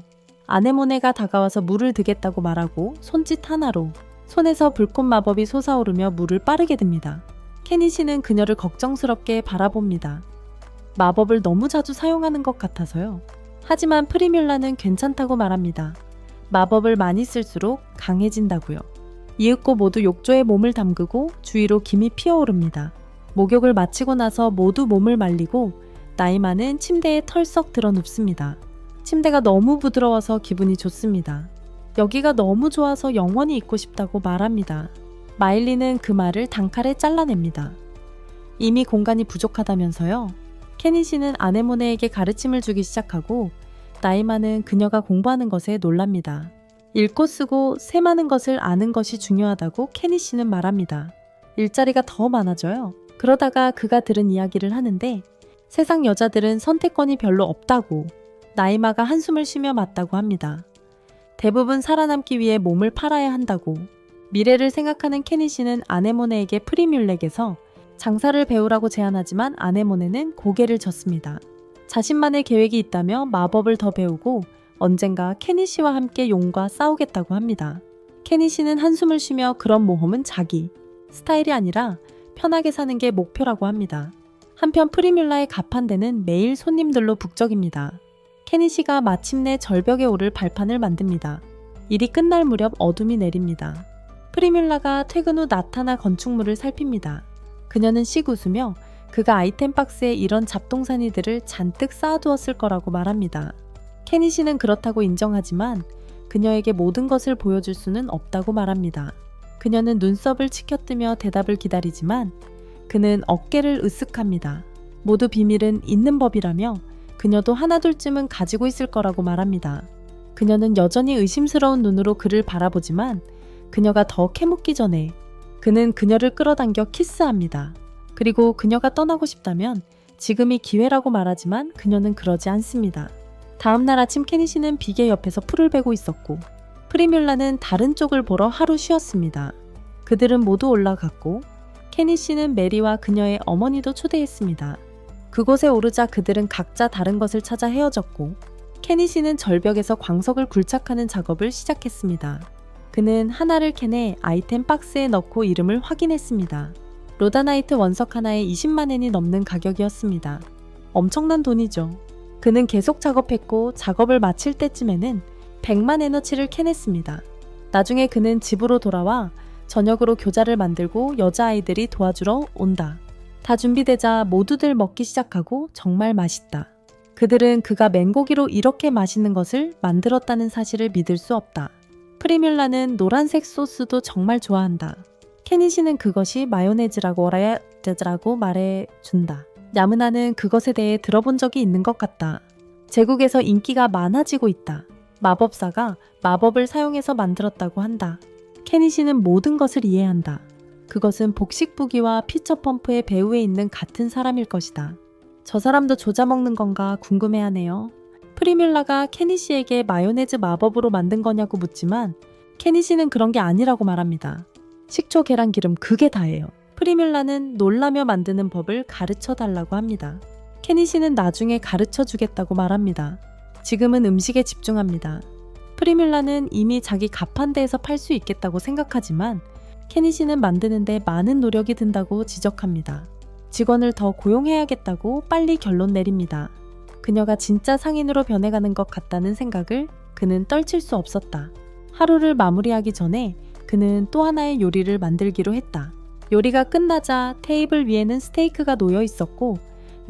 S1: 아네모네가 다가와서 물을 드겠다고 말하고 손짓 하나로 손에서 불꽃 마법이 솟아오르며 물을 빠르게 듭니다. 케니시는 그녀를 걱정스럽게 바라봅니다. 마법을 너무 자주 사용하는 것 같아서요. 하지만 프리뮬라는 괜찮다고 말합니다. 마법을 많이 쓸수록 강해진다고요. 이윽고 모두 욕조에 몸을 담그고 주위로 김이 피어오릅니다. 목욕을 마치고 나서 모두 몸을 말리고 나이 많은 침대에 털썩 들어 눕습니다. 침대가 너무 부드러워서 기분이 좋습니다. 여기가 너무 좋아서 영원히 있고 싶다고 말합니다. 마일리는 그 말을 단칼에 잘라냅니다. 이미 공간이 부족하다면서요. 케니시는 아네모네에게 가르침을 주기 시작하고 나이 많은 그녀가 공부하는 것에 놀랍니다. 읽고 쓰고 세 많은 것을 아는 것이 중요하다고 케니시는 말합니다. 일자리가 더 많아져요. 그러다가 그가 들은 이야기를 하는데 세상 여자들은 선택권이 별로 없다고 나이마가 한숨을 쉬며 맞다고 합니다. 대부분 살아남기 위해 몸을 팔아야 한다고. 미래를 생각하는 케니시는 아네모네에게 프리뮬렉에서 장사를 배우라고 제안하지만 아네모네는 고개를 젓습니다. 자신만의 계획이 있다며 마법을 더 배우고 언젠가 케니시와 함께 용과 싸우겠다고 합니다. 케니시는 한숨을 쉬며 그런 모험은 자기 스타일이 아니라 편하게 사는 게 목표라고 합니다. 한편 프리뮬라의 가판대는 매일 손님들로 북적입니다. 케니시가 마침내 절벽에 오를 발판을 만듭니다. 일이 끝날 무렵 어둠이 내립니다. 프리뮬라가 퇴근 후 나타나 건축물을 살핍니다. 그녀는 씩 웃으며 그가 아이템 박스에 이런 잡동사니들을 잔뜩 쌓아두었을 거라고 말합니다. 케니시는 그렇다고 인정하지만 그녀에게 모든 것을 보여줄 수는 없다고 말합니다. 그녀는 눈썹을 치켜뜨며 대답을 기다리지만 그는 어깨를 으쓱합니다. 모두 비밀은 있는 법이라며 그녀도 하나둘쯤은 가지고 있을 거라고 말합니다. 그녀는 여전히 의심스러운 눈으로 그를 바라보지만 그녀가 더 캐묻기 전에 그는 그녀를 끌어당겨 키스합니다. 그리고 그녀가 떠나고 싶다면 지금이 기회라고 말하지만 그녀는 그러지 않습니다. 다음날 아침 케니시는 비계 옆에서 풀을 베고 있었고 프리뮬라는 다른 쪽을 보러 하루 쉬었습니다. 그들은 모두 올라갔고 케니시는 메리와 그녀의 어머니도 초대했습니다. 그곳에 오르자 그들은 각자 다른 것을 찾아 헤어졌고 케니시는 절벽에서 광석을 굴착하는 작업을 시작했습니다. 그는 하나를 캐내 아이템 박스에 넣고 이름을 확인했습니다. 로다나이트 원석 하나에 20만 엔이 넘는 가격이었습니다. 엄청난 돈이죠. 그는 계속 작업했고 작업을 마칠 때쯤에는 100만 에너치를 캐냈습니다. 나중에 그는 집으로 돌아와 저녁으로 교자를 만들고 여자아이들이 도와주러 온다. 다 준비되자 모두들 먹기 시작하고 정말 맛있다. 그들은 그가 맹고기로 이렇게 맛있는 것을 만들었다는 사실을 믿을 수 없다. 프리뮬라는 노란색 소스도 정말 좋아한다. 케니시는 그것이 마요네즈라고 말해준다. 야무나는 그것에 대해 들어본 적이 있는 것 같다. 제국에서 인기가 많아지고 있다. 마법사가 마법을 사용해서 만들었다고 한다. 케니시는 모든 것을 이해한다. 그것은 복식부기와 피처펌프의 배후에 있는 같은 사람일 것이다. 저 사람도 조자 먹는 건가 궁금해하네요. 프리뮬라가 케니시에게 마요네즈 마법으로 만든 거냐고 묻지만 케니시는 그런 게 아니라고 말합니다. 식초, 계란, 기름 그게 다예요. 프리뮬라는 놀라며 만드는 법을 가르쳐 달라고 합니다. 케니시는 나중에 가르쳐 주겠다고 말합니다. 지금은 음식에 집중합니다. 프리뮬라는 이미 자기 가판대에서 팔 수 있겠다고 생각하지만 케니시는 만드는데 많은 노력이 든다고 지적합니다. 직원을 더 고용해야겠다고 빨리 결론 내립니다. 그녀가 진짜 상인으로 변해가는 것 같다는 생각을 그는 떨칠 수 없었다. 하루를 마무리하기 전에 그는 또 하나의 요리를 만들기로 했다. 요리가 끝나자 테이블 위에는 스테이크가 놓여 있었고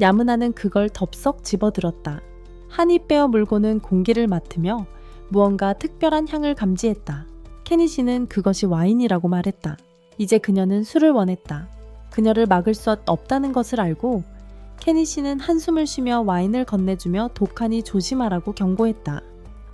S1: 야무나는 그걸 덥석 집어들었다. 한 입 빼어 물고는 공기를 맡으며 무언가 특별한 향을 감지했다. 케니시는 그것이 와인이라고 말했다. 이제 그녀는 술을 원했다. 그녀를 막을 수 없다는 것을 알고 케니시는 한숨을 쉬며 와인을 건네주며 독하니 조심하라고 경고했다.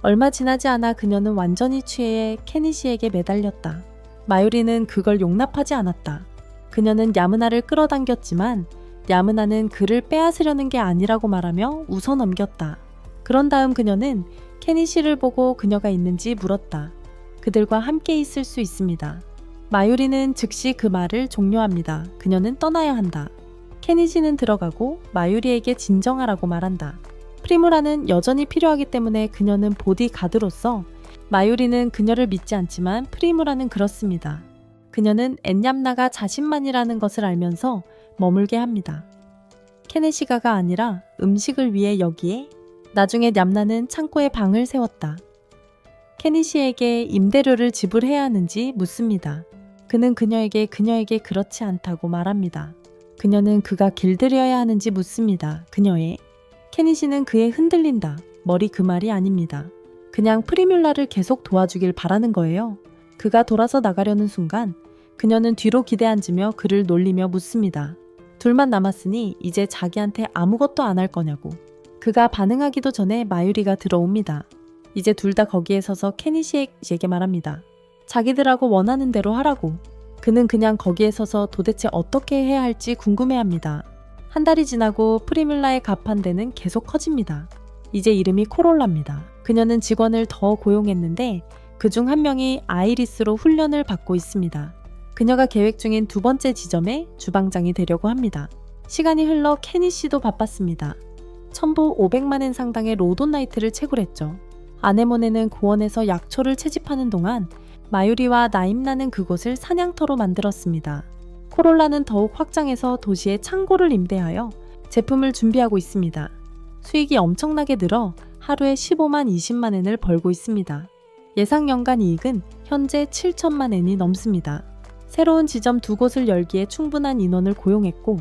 S1: 얼마 지나지 않아 그녀는 완전히 취해 케니시에게 매달렸다. 마유리는 그걸 용납하지 않았다. 그녀는 야무나를 끌어당겼지만 야무나는 그를 빼앗으려는 게 아니라고 말하며 웃어넘겼다. 그런 다음 그녀는 케니시를 보고 그녀가 있는지 물었다. 그들과 함께 있을 수 있습니다. 마유리는 즉시 그 말을 종료합니다. 그녀는 떠나야 한다. 케니시는 들어가고 마유리에게 진정하라고 말한다. 프리무라는 여전히 필요하기 때문에 그녀는 보디가드로서 마유리는 그녀를 믿지 않지만 프리무라는 그렇습니다. 그녀는 엔냠나가 자신만이라는 것을 알면서 머물게 합니다. 케네시가가 아니라 음식을 위해 여기에 나중에 냠나는 창고에 방을 세웠다. 케니시에게 임대료를 지불해야 하는지 묻습니다. 그는 그녀에게 그렇지 않다고 말합니다. 그녀는 그가 길들여야 하는지 묻습니다. 그녀의 케니시는 그에 흔들린다. 머리 그 말이 아닙니다. 그냥 프리뮬라를 계속 도와주길 바라는 거예요. 그가 돌아서 나가려는 순간 그녀는 뒤로 기대앉으며 그를 놀리며 묻습니다. 둘만 남았으니 이제 자기한테 아무것도 안 할 거냐고. 그가 반응하기도 전에 마유리가 들어옵니다. 이제 둘 다 거기에 서서 케니시에게 말합니다. 자기들하고 원하는 대로 하라고. 그는 그냥 거기에 서서 도대체 어떻게 해야 할지 궁금해합니다. 한 달이 지나고 프리뮬라의 가판대는 계속 커집니다. 이제 이름이 코롤라입니다. 그녀는 직원을 더 고용했는데 그중 한 명이 아이리스로 훈련을 받고 있습니다. 그녀가 계획 중인 두 번째 지점에 주방장이 되려고 합니다. 시간이 흘러 케니시도 바빴습니다. 첨부 500만엔 상당의 로돈나이트를 채굴했죠. 아네모네는 고원에서 약초를 채집하는 동안 마유리와 나임나는 그곳을 사냥터로 만들었습니다. 코롤라는 더욱 확장해서 도시에 창고를 임대하여 제품을 준비하고 있습니다. 수익이 엄청나게 늘어 하루에 15만 20만 엔을 벌고 있습니다. 예상 연간 이익은 현재 7천만 엔이 넘습니다. 새로운 지점 두 곳을 열기에 충분한 인원을 고용했고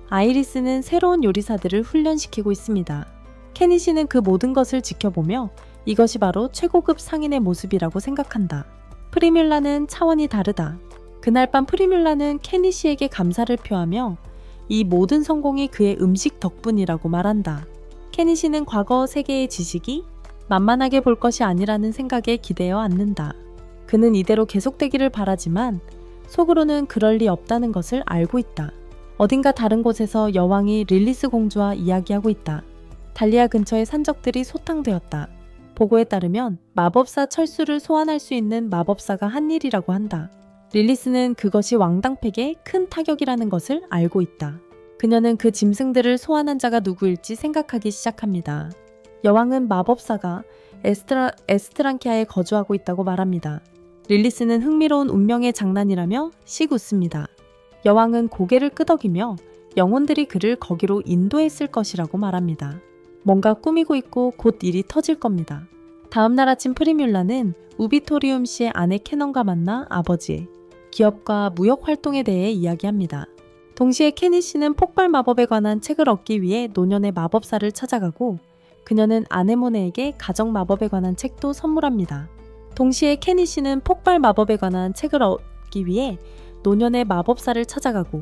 S1: 아이리스는 새로운 요리사들을 훈련시키고 있습니다. 케니시는 그 모든 것을 지켜보며 이것이 바로 최고급 상인의 모습이라고 생각한다. 프리뮬라는 차원이 다르다. 그날 밤 프리뮬라는 케니시에게 감사를 표하며 이 모든 성공이 그의 음식 덕분이라고 말한다. 케니시는 과거 세계의 지식이 만만하게 볼 것이 아니라는 생각에 기대어 앉는다. 그는 이대로 계속되기를 바라지만 속으로는 그럴 리 없다는 것을 알고 있다. 어딘가 다른 곳에서 여왕이 릴리스 공주와 이야기하고 있다. 달리아 근처의 산적들이 소탕되었다. 보고에 따르면 마법사 철수를 소환할 수 있는 마법사가 한 일이라고 한다. 릴리스는 그것이 왕당팩에 큰 타격이라는 것을 알고 있다. 그녀는 그 짐승들을 소환한 자가 누구일지 생각하기 시작합니다. 여왕은 마법사가 에스트랑키아에 거주하고 있다고 말합니다. 릴리스는 흥미로운 운명의 장난이라며 씩 웃습니다. 여왕은 고개를 끄덕이며 영혼들이 그를 거기로 인도했을 것이라고 말합니다. 뭔가 꾸미고 있고 곧 일이 터질 겁니다. 다음날 아침 프리뮬라는 우비토리움 씨의 아내 캐넌과 만나 아버지의 기업과 무역 활동에 대해 이야기합니다. 동시에 케니 씨는 폭발 마법에 관한 책을 얻기 위해 노년의 마법사를 찾아가고 그녀는 아네모네에게 가정 마법에 관한 책도 선물합니다. 동시에 케니 씨는 폭발 마법에 관한 책을 얻기 위해 노년의 마법사를 찾아가고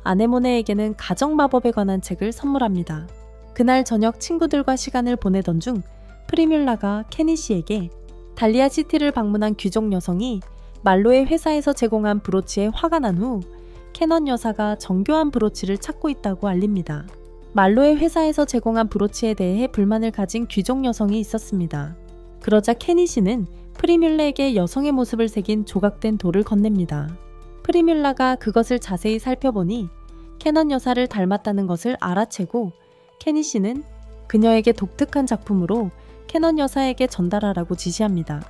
S1: 아네모네에게는 가정 마법에 관한 책을 선물합니다. 그날 저녁 친구들과 시간을 보내던 중 프리뮬라가 케니 씨에게 달리아 시티를 방문한 귀족 여성이 말로의 회사에서 제공한 브로치에 화가 난 후 캐넌 여사가 정교한 브로치를 찾고 있다고 알립니다. 말로의 회사에서 제공한 브로치에 대해 불만을 가진 귀족 여성이 있었습니다. 그러자 케니 씨는 프리뮬라에게 여성의 모습을 새긴 조각된 돌을 건넵니다. 프리뮬라가 그것을 자세히 살펴보니 캐넌 여사를 닮았다는 것을 알아채고 케니 씨는 그녀에게 독특한 작품으로 캐넌 여사에게 전달하라고 지시합니다.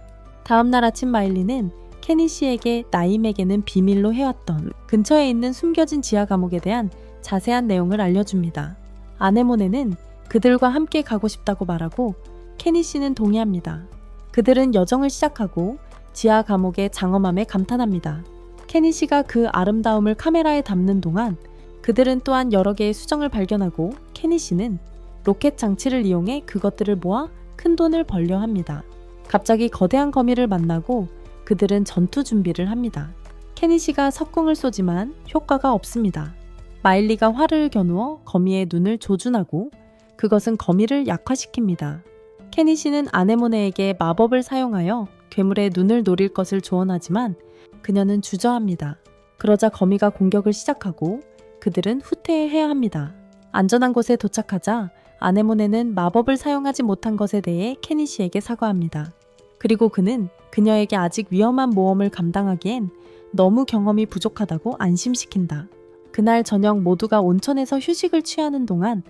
S1: 다음날 아침 마일리는 케니 씨에게 나임에게는 비밀로 해왔던 근처에 있는 숨겨진 지하 감옥에 대한 자세한 내용을 알려줍니다. 아네모네는 그들과 함께 가고 싶다고 말하고 케니 씨는 동의합니다. 그들은 여정을 시작하고 지하 감옥의 장엄함에 감탄합니다. 케니 씨가 그 아름다움을 카메라에 담는 동안 그들은 또한 여러 개의 수정을 발견하고 케니 씨는 로켓 장치를 이용해 그것들을 모아 큰 돈을 벌려 합니다. 갑자기 거대한 거미를 만나고 그들은 전투 준비를 합니다. 케니 씨가 석궁을 쏘지만 효과가 없습니다. 마일리가 활을 겨누어 거미의 눈을 조준하고 그것은 거미를 약화시킵니다. 케니 씨는 아네모네에게 마법을 사용하여 괴물의 눈을 노릴 것을 조언하지만 그녀는 주저합니다. 그러자 거미가 공격을 시작하고 그들은 후퇴해야 합니다. 안전한 곳에 도착하자 아네모네는 마법을 사용하지 못한 것에 대해 케니 씨에게 사과합니다. 그리고 그는 그녀에게 아직 위험한 모험을 감당하기엔 너무 경험이 부족하다고 안심시킨다. 그날 저녁 모두가 온천에서 휴식을 취하는 동안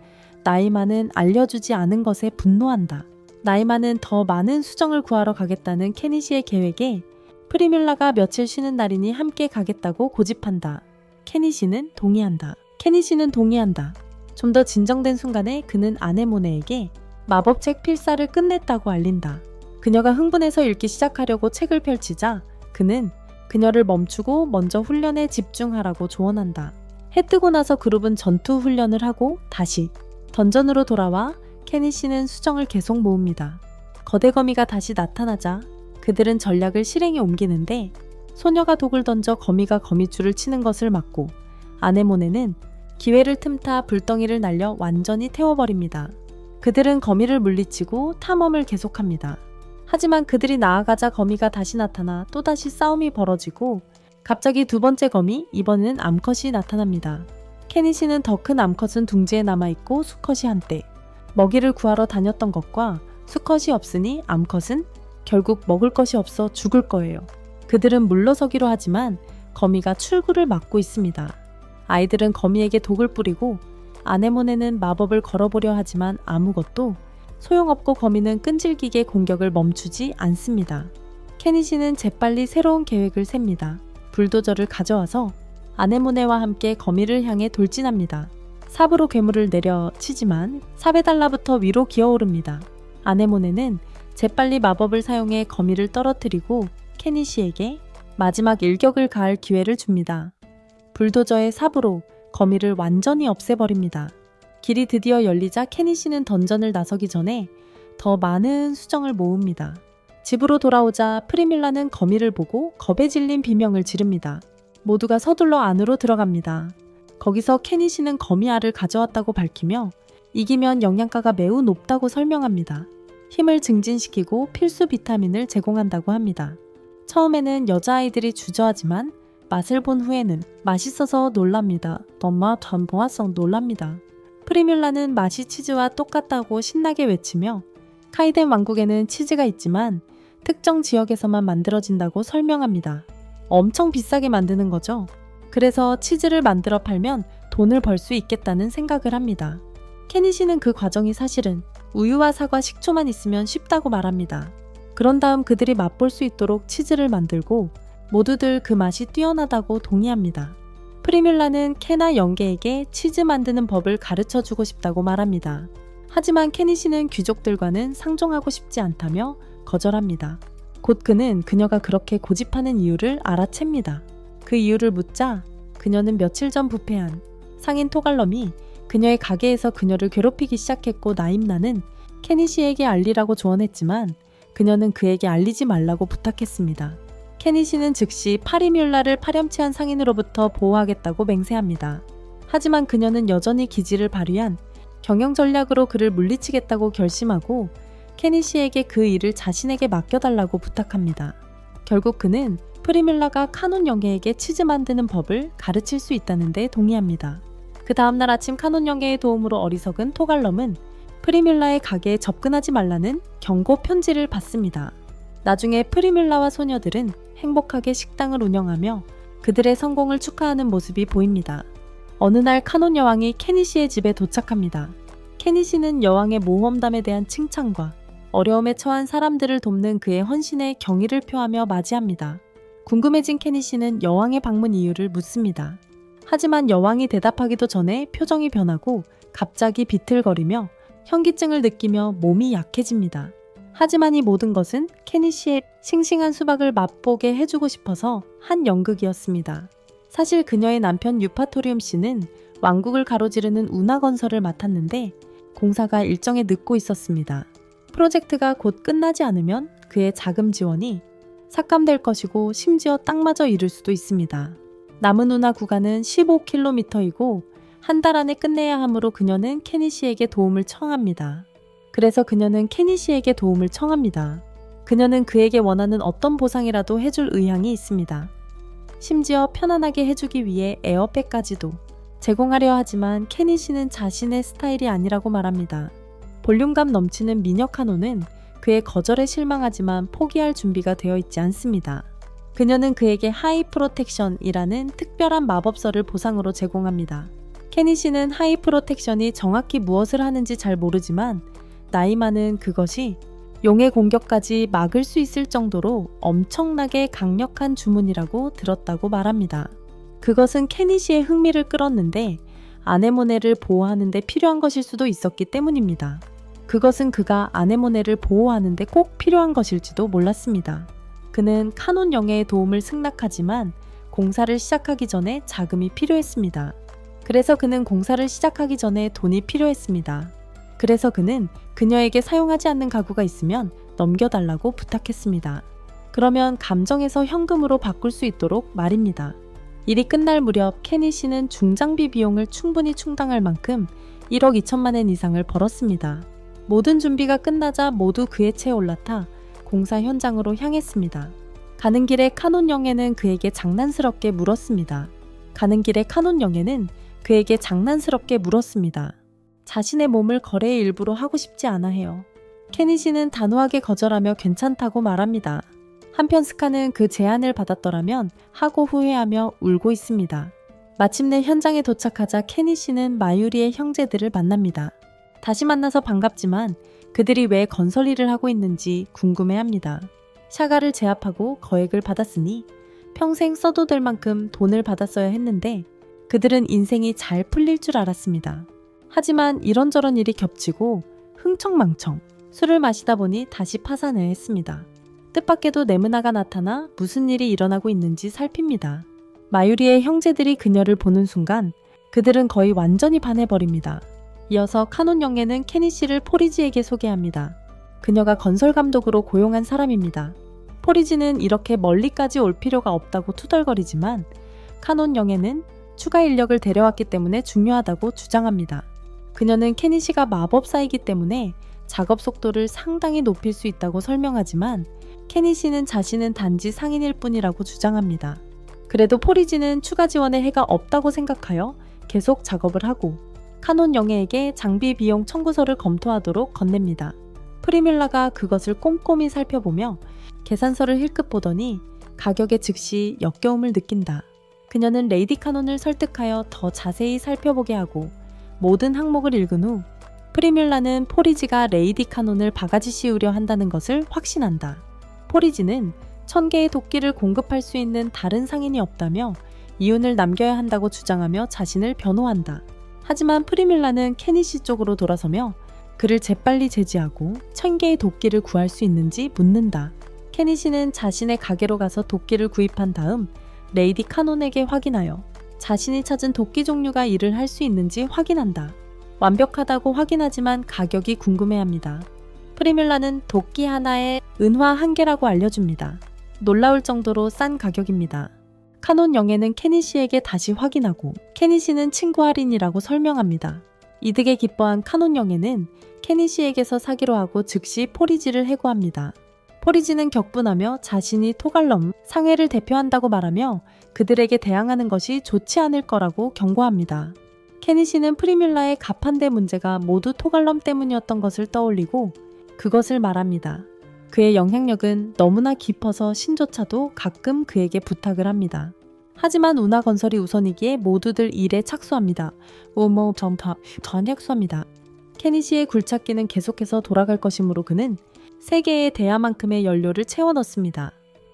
S1: 나이만은 알려주지 않은 것에 분노한다. 나이만은 더 많은 수정을 구하러 가겠다는 케니 씨의 계획에 프리뮬라가 며칠 쉬는 날이니 함께 가겠다고 고집한다. 케니 씨는 동의한다. 좀 더 진정된 순간에 그는 아네모네에게 마법책 필사를 끝냈다고 알린다. 그녀가 흥분해서 읽기 시작하려고 책을 펼치자 그는 그녀를 멈추고 먼저 훈련에 집중하라고 조언한다. 해 뜨고 나서 그룹은 전투 훈련을 하고 다시 던전으로 돌아와 케니 씨는 수정을 계속 모읍니다. 거대 거미가 다시 나타나자 그들은 전략을 실행에 옮기는데 소녀가 독을 던져 거미가 거미줄을 치는 것을 막고 아네모네는 기회를 틈타 불덩이를 날려 완전히 태워버립니다. 그들은 거미를 물리치고 탐험을 계속합니다. 하지만 그들이 나아가자 거미가 다시 나타나 또다시 싸움이 벌어지고 갑자기 두 번째 거미, 이번에는 암컷이 나타납니다. 케니 씨는 더 큰 암컷은 둥지에 남아있고 수컷이 한때 먹이를 구하러 다녔던 것과 수컷이 없으니 암컷은 결국 먹을 것이 없어 죽을 거예요. 그들은 물러서기로 하지만 거미가 출구를 막고 있습니다. 아이들은 거미에게 독을 뿌리고 아네모네는 마법을 걸어보려 하지만 아무것도 소용없고 거미는 끈질기게 공격을 멈추지 않습니다. 케니 씨는 재빨리 새로운 계획을 셉니다. 불도저를 가져와서 아네모네와 함께 거미를 향해 돌진합니다. 삽으로 괴물을 내려치지만 삽의 달라붙어 위로 기어오릅니다. 아네모네는 재빨리 마법을 사용해 거미를 떨어뜨리고 케니 씨에게 마지막 일격을 가할 기회를 줍니다. 불도저의 삽으로 거미를 완전히 없애버립니다. 길이 드디어 열리자 케니 씨는 던전을 나서기 전에 더 많은 수정을 모읍니다. 집으로 돌아오자 프리밀라는 거미를 보고 겁에 질린 비명을 지릅니다. 모두가 서둘러 안으로 들어갑니다. 거기서 케니 씨는 거미 알을 가져왔다고 밝히며 이기면 영양가가 매우 높다고 설명합니다. 힘을 증진시키고 필수 비타민을 제공한다고 합니다. 처음에는 여자아이들이 주저하지만 맛을 본 후에는 맛있어서 놀랍니다. 엄마 전보아성 놀랍니다. 프리뮬라는 맛이 치즈와 똑같다고 신나게 외치며 카이덴 왕국에는 치즈가 있지만 특정 지역에서만 만들어진다고 설명합니다. 엄청 비싸게 만드는 거죠. 그래서 치즈를 만들어 팔면 돈을 벌 수 있겠다는 생각을 합니다. 케니 씨는 그 과정이 사실은 우유와 사과, 식초만 있으면 쉽다고 말합니다. 그런 다음 그들이 맛볼 수 있도록 치즈를 만들고 모두들 그 맛이 뛰어나다고 동의합니다. 프리뮬라는 케나 영계에게 치즈 만드는 법을 가르쳐주고 싶다고 말합니다. 하지만 케니 씨는 귀족들과는 상종하고 싶지 않다며 거절합니다. 곧 그는 그녀가 그렇게 고집하는 이유를 알아챕니다. 그 이유를 묻자 그녀는 며칠 전 부패한 상인 토갈럼이 그녀의 가게에서 그녀를 괴롭히기 시작했고 나임나는 케니 씨에게 알리라고 조언했지만 그녀는 그에게 알리지 말라고 부탁했습니다. 케니 씨는 즉시 파리뮬라를 파렴치한 상인으로부터 보호하겠다고 맹세합니다. 하지만 그녀는 여전히 기지를 발휘한 경영 전략으로 그를 물리치겠다고 결심하고 케니 씨에게 그 일을 자신에게 맡겨달라고 부탁합니다. 결국 그는 프리뮬라가 카논 영계에게 치즈 만드는 법을 가르칠 수 있다는 데 동의합니다. 그 다음날 아침 카논 영계의 도움으로 어리석은 토갈럼은 프리뮬라의 가게에 접근하지 말라는 경고 편지를 받습니다. 나중에 프리뮬라와 소녀들은 행복하게 식당을 운영하며 그들의 성공을 축하하는 모습이 보입니다. 어느 날 카논 여왕이 케니 씨의 집에 도착합니다. 케니 씨는 여왕의 모험담에 대한 칭찬과 어려움에 처한 사람들을 돕는 그의 헌신에 경의를 표하며 맞이합니다. 궁금해진 케니 씨는 여왕의 방문 이유를 묻습니다. 하지만 여왕이 대답하기도 전에 표정이 변하고 갑자기 비틀거리며 현기증을 느끼며 몸이 약해집니다. 하지만 이 모든 것은 케니 씨의 싱싱한 수박을 맛보게 해주고 싶어서 한 연극이었습니다. 사실 그녀의 남편 유파토리움 씨는 왕국을 가로지르는 운하건설을 맡았는데 공사가 일정에 늦고 있었습니다. 프로젝트가 곧 끝나지 않으면 그의 자금 지원이 삭감될 것이고 심지어 땅마저 잃을 수도 있습니다. 남은 운하 구간은 15km이고 한 달 안에 끝내야 하므로 그녀는 케니 씨에게 도움을 청합니다. 그래서 그녀는 케니 씨에게 도움을 청합니다. 그녀는 그에게 원하는 어떤 보상이라도 해줄 의향이 있습니다. 심지어 편안하게 해주기 위해 에어백까지도 제공하려 하지만 케니 씨는 자신의 스타일이 아니라고 말합니다. 볼륨감 넘치는 미녀 카논은 그의 거절에 실망하지만 포기할 준비가 되어 있지 않습니다. 그녀는 그에게 하이 프로텍션이라는 특별한 마법서를 보상으로 제공합니다. 케니 씨는 하이 프로텍션이 정확히 무엇을 하는지 잘 모르지만 나이 많은 그것이 용의 공격까지 막을 수 있을 정도로 엄청나게 강력한 주문이라고 들었다고 말합니다. 그것은 케니 씨의 흥미를 끌었는데 아네모네를 보호하는 데 필요한 것일 수도 있었기 때문입니다. 그것은 그가 아네모네를 보호하는 데 꼭 필요한 것일지도 몰랐습니다. 그는 카논 영예의 도움을 승낙하지만 공사를 시작하기 전에 자금이 필요했습니다. 그래서 그는 공사를 시작하기 전에 돈이 필요했습니다. 그래서 그는 그녀에게 사용하지 않는 가구가 있으면 넘겨달라고 부탁했습니다. 그러면 감정에서 현금으로 바꿀 수 있도록 말입니다. 일이 끝날 무렵 케니 씨는 중장비 비용을 충분히 충당할 만큼 1억 2천만 엔 이상을 벌었습니다. 모든 준비가 끝나자 모두 그의 차에 올라타 공사 현장으로 향했습니다. 가는 길에 카논 영예는 그에게 장난스럽게 물었습니다. 자신의 몸을 거래의 일부로 하고 싶지 않아 해요. 케니 씨는 단호하게 거절하며 괜찮다고 말합니다. 한편 스카는 그 제안을 받았더라면 하고 후회하며 울고 있습니다. 마침내 현장에 도착하자 케니 씨는 마유리의 형제들을 만납니다. 다시 만나서 반갑지만 그들이 왜 건설 일을 하고 있는지 궁금해합니다. 샤가를 제압하고 거액을 받았으니 평생 써도 될 만큼 돈을 받았어야 했는데 그들은 인생이 잘 풀릴 줄 알았습니다. 하지만 이런저런 일이 겹치고 흥청망청 술을 마시다 보니 다시 파산을 했습니다. 뜻밖에도 네무나가 나타나 무슨 일이 일어나고 있는지 살핍니다. 마유리의 형제들이 그녀를 보는 순간 그들은 거의 완전히 반해버립니다. 이어서 카논 영예는 케니 씨를 포리지에게 소개합니다. 그녀가 건설 감독으로 고용한 사람입니다. 포리지는 이렇게 멀리까지 올 필요가 없다고 투덜거리지만 카논 영예는 추가 인력을 데려왔기 때문에 중요하다고 주장합니다. 그녀는 케니 씨가 마법사이기 때문에 작업 속도를 상당히 높일 수 있다고 설명하지만 케니 씨는 자신은 단지 상인일 뿐이라고 주장합니다. 그래도 포리지는 추가 지원의 해가 없다고 생각하여 계속 작업을 하고 카논 영예에게 장비 비용 청구서를 검토하도록 건넵니다. 프리밀라가 그것을 꼼꼼히 살펴보며 계산서를 힐끗 보더니 가격에 즉시 역겨움을 느낀다. 그녀는 레이디 카논을 설득하여 더 자세히 살펴보게 하고 모든 항목을 읽은 후 프리밀라는 포리지가 레이디 카논을 바가지 씌우려 한다는 것을 확신한다. 포리지는 1000개의 도끼를 공급할 수 있는 다른 상인이 없다며 이윤을 남겨야 한다고 주장하며 자신을 변호한다. 하지만 프리밀라는 케니 씨 쪽으로 돌아서며 그를 재빨리 제지하고 1000개의 도끼를 구할 수 있는지 묻는다. 케니 씨는 자신의 가게로 가서 도끼를 구입한 다음 레이디 카논에게 확인하여 자신이 찾은 도끼 종류가 일을 할 수 있는지 확인한다. 완벽하다고 확인하지만 가격이 궁금해합니다. 프리밀라는 도끼 하나에 은화 1개라고 알려줍니다. 놀라울 정도로 싼 가격입니다. 카논 영예는 케니 씨에게 다시 확인하고 케니 씨는 친구 할인이라고 설명합니다. 이득에 기뻐한 카논 영예는 케니 씨에게서 사기로 하고 즉시 포리지를 해고합니다. 포리지는 격분하며 자신이 토갈럼 상회를 대표한다고 말하며 그들에게 대항하는 것이 좋지 않을 거라고 경고합니다. 케니 씨는 프리밀라의 가판대 문제가 모두 토갈럼 때문이었던 것을 떠올리고 그것을 말합니다. 그의 영향력은 너무나 깊어서 신조차도 가끔 그에게 부탁을 합니다. 하지만 운하건설이 우선이기에 모두들 일에 착수합니다. 전액수합니다. 케니 씨의 굴착기는 계속해서 돌아갈 것이므로 그는 3개의 대야만큼의 연료를 채워 넣습니다.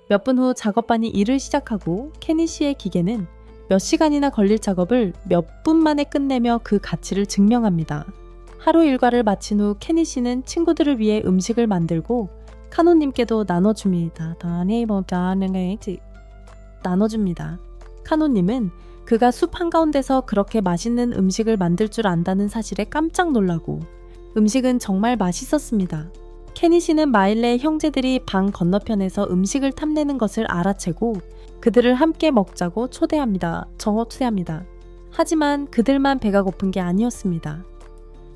S1: 몇 분 후 작업반이 일을 시작하고 케니 씨의 기계는 몇 시간이나 걸릴 작업을 몇 분 만에 끝내며 그 가치를 증명합니다. 하루 일과를 마친 후 케니 씨는 친구들을 위해 음식을 만들고 카노님께도 나눠줍니다. 나눠줍니다. 카노님은 그가 숲 한가운데서 그렇게 맛있는 음식을 만들 줄 안다는 사실에 깜짝 놀라고 음식은 정말 맛있었습니다. 케니 씨는 마일레의 형제들이 방 건너편에서 음식을 탐내는 것을 알아채고 그들을 함께 먹자고 초대합니다. 하지만 그들만 배가 고픈 게 아니었습니다.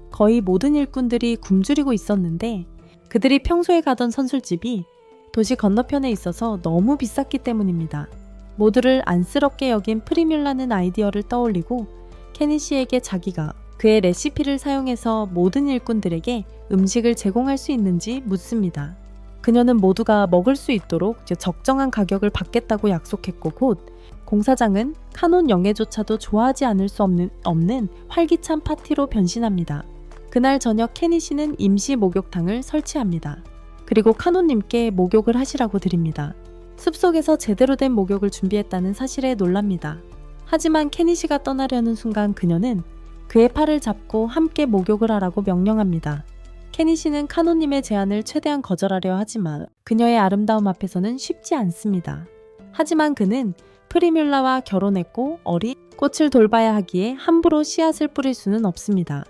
S1: 거의 모든 일꾼들이 굶주리고 있었는데 그들이 평소에 가던 선술집이 도시 건너편에 있어서 너무 비쌌기 때문입니다. 모두를 안쓰럽게 여긴 프리뮬라는 아이디어를 떠올리고 케니 씨에게 자기가 그의 레시피를 사용해서 모든 일꾼들에게 음식을 제공할 수 있는지 묻습니다. 그녀는 모두가 먹을 수 있도록 적정한 가격을 받겠다고 약속했고 곧 공사장은 카논 영예조차도 좋아하지 않을 수 없는 활기찬 파티로 변신합니다. 그날 저녁 케니 씨는 임시 목욕탕을 설치합니다. 그리고 카논님께 목욕을 하시라고 드립니다. 숲속에서 제대로 된 목욕을 준비했다는 사실에 놀랍니다. 하지만 케니 씨가 떠나려는 순간 그녀는 그의 팔을 잡고 함께 목욕을 하라고 명령합니다. 케니 씨는 카노님의 제안을 최대한 거절하려 하지만 그녀의 아름다움 앞에서는 쉽지 않습니다. 하지만 그는 프리뮬라와 결혼했고 어린 꽃을 돌봐야 하기에 함부로 씨앗을 뿌릴 수는 없습니다.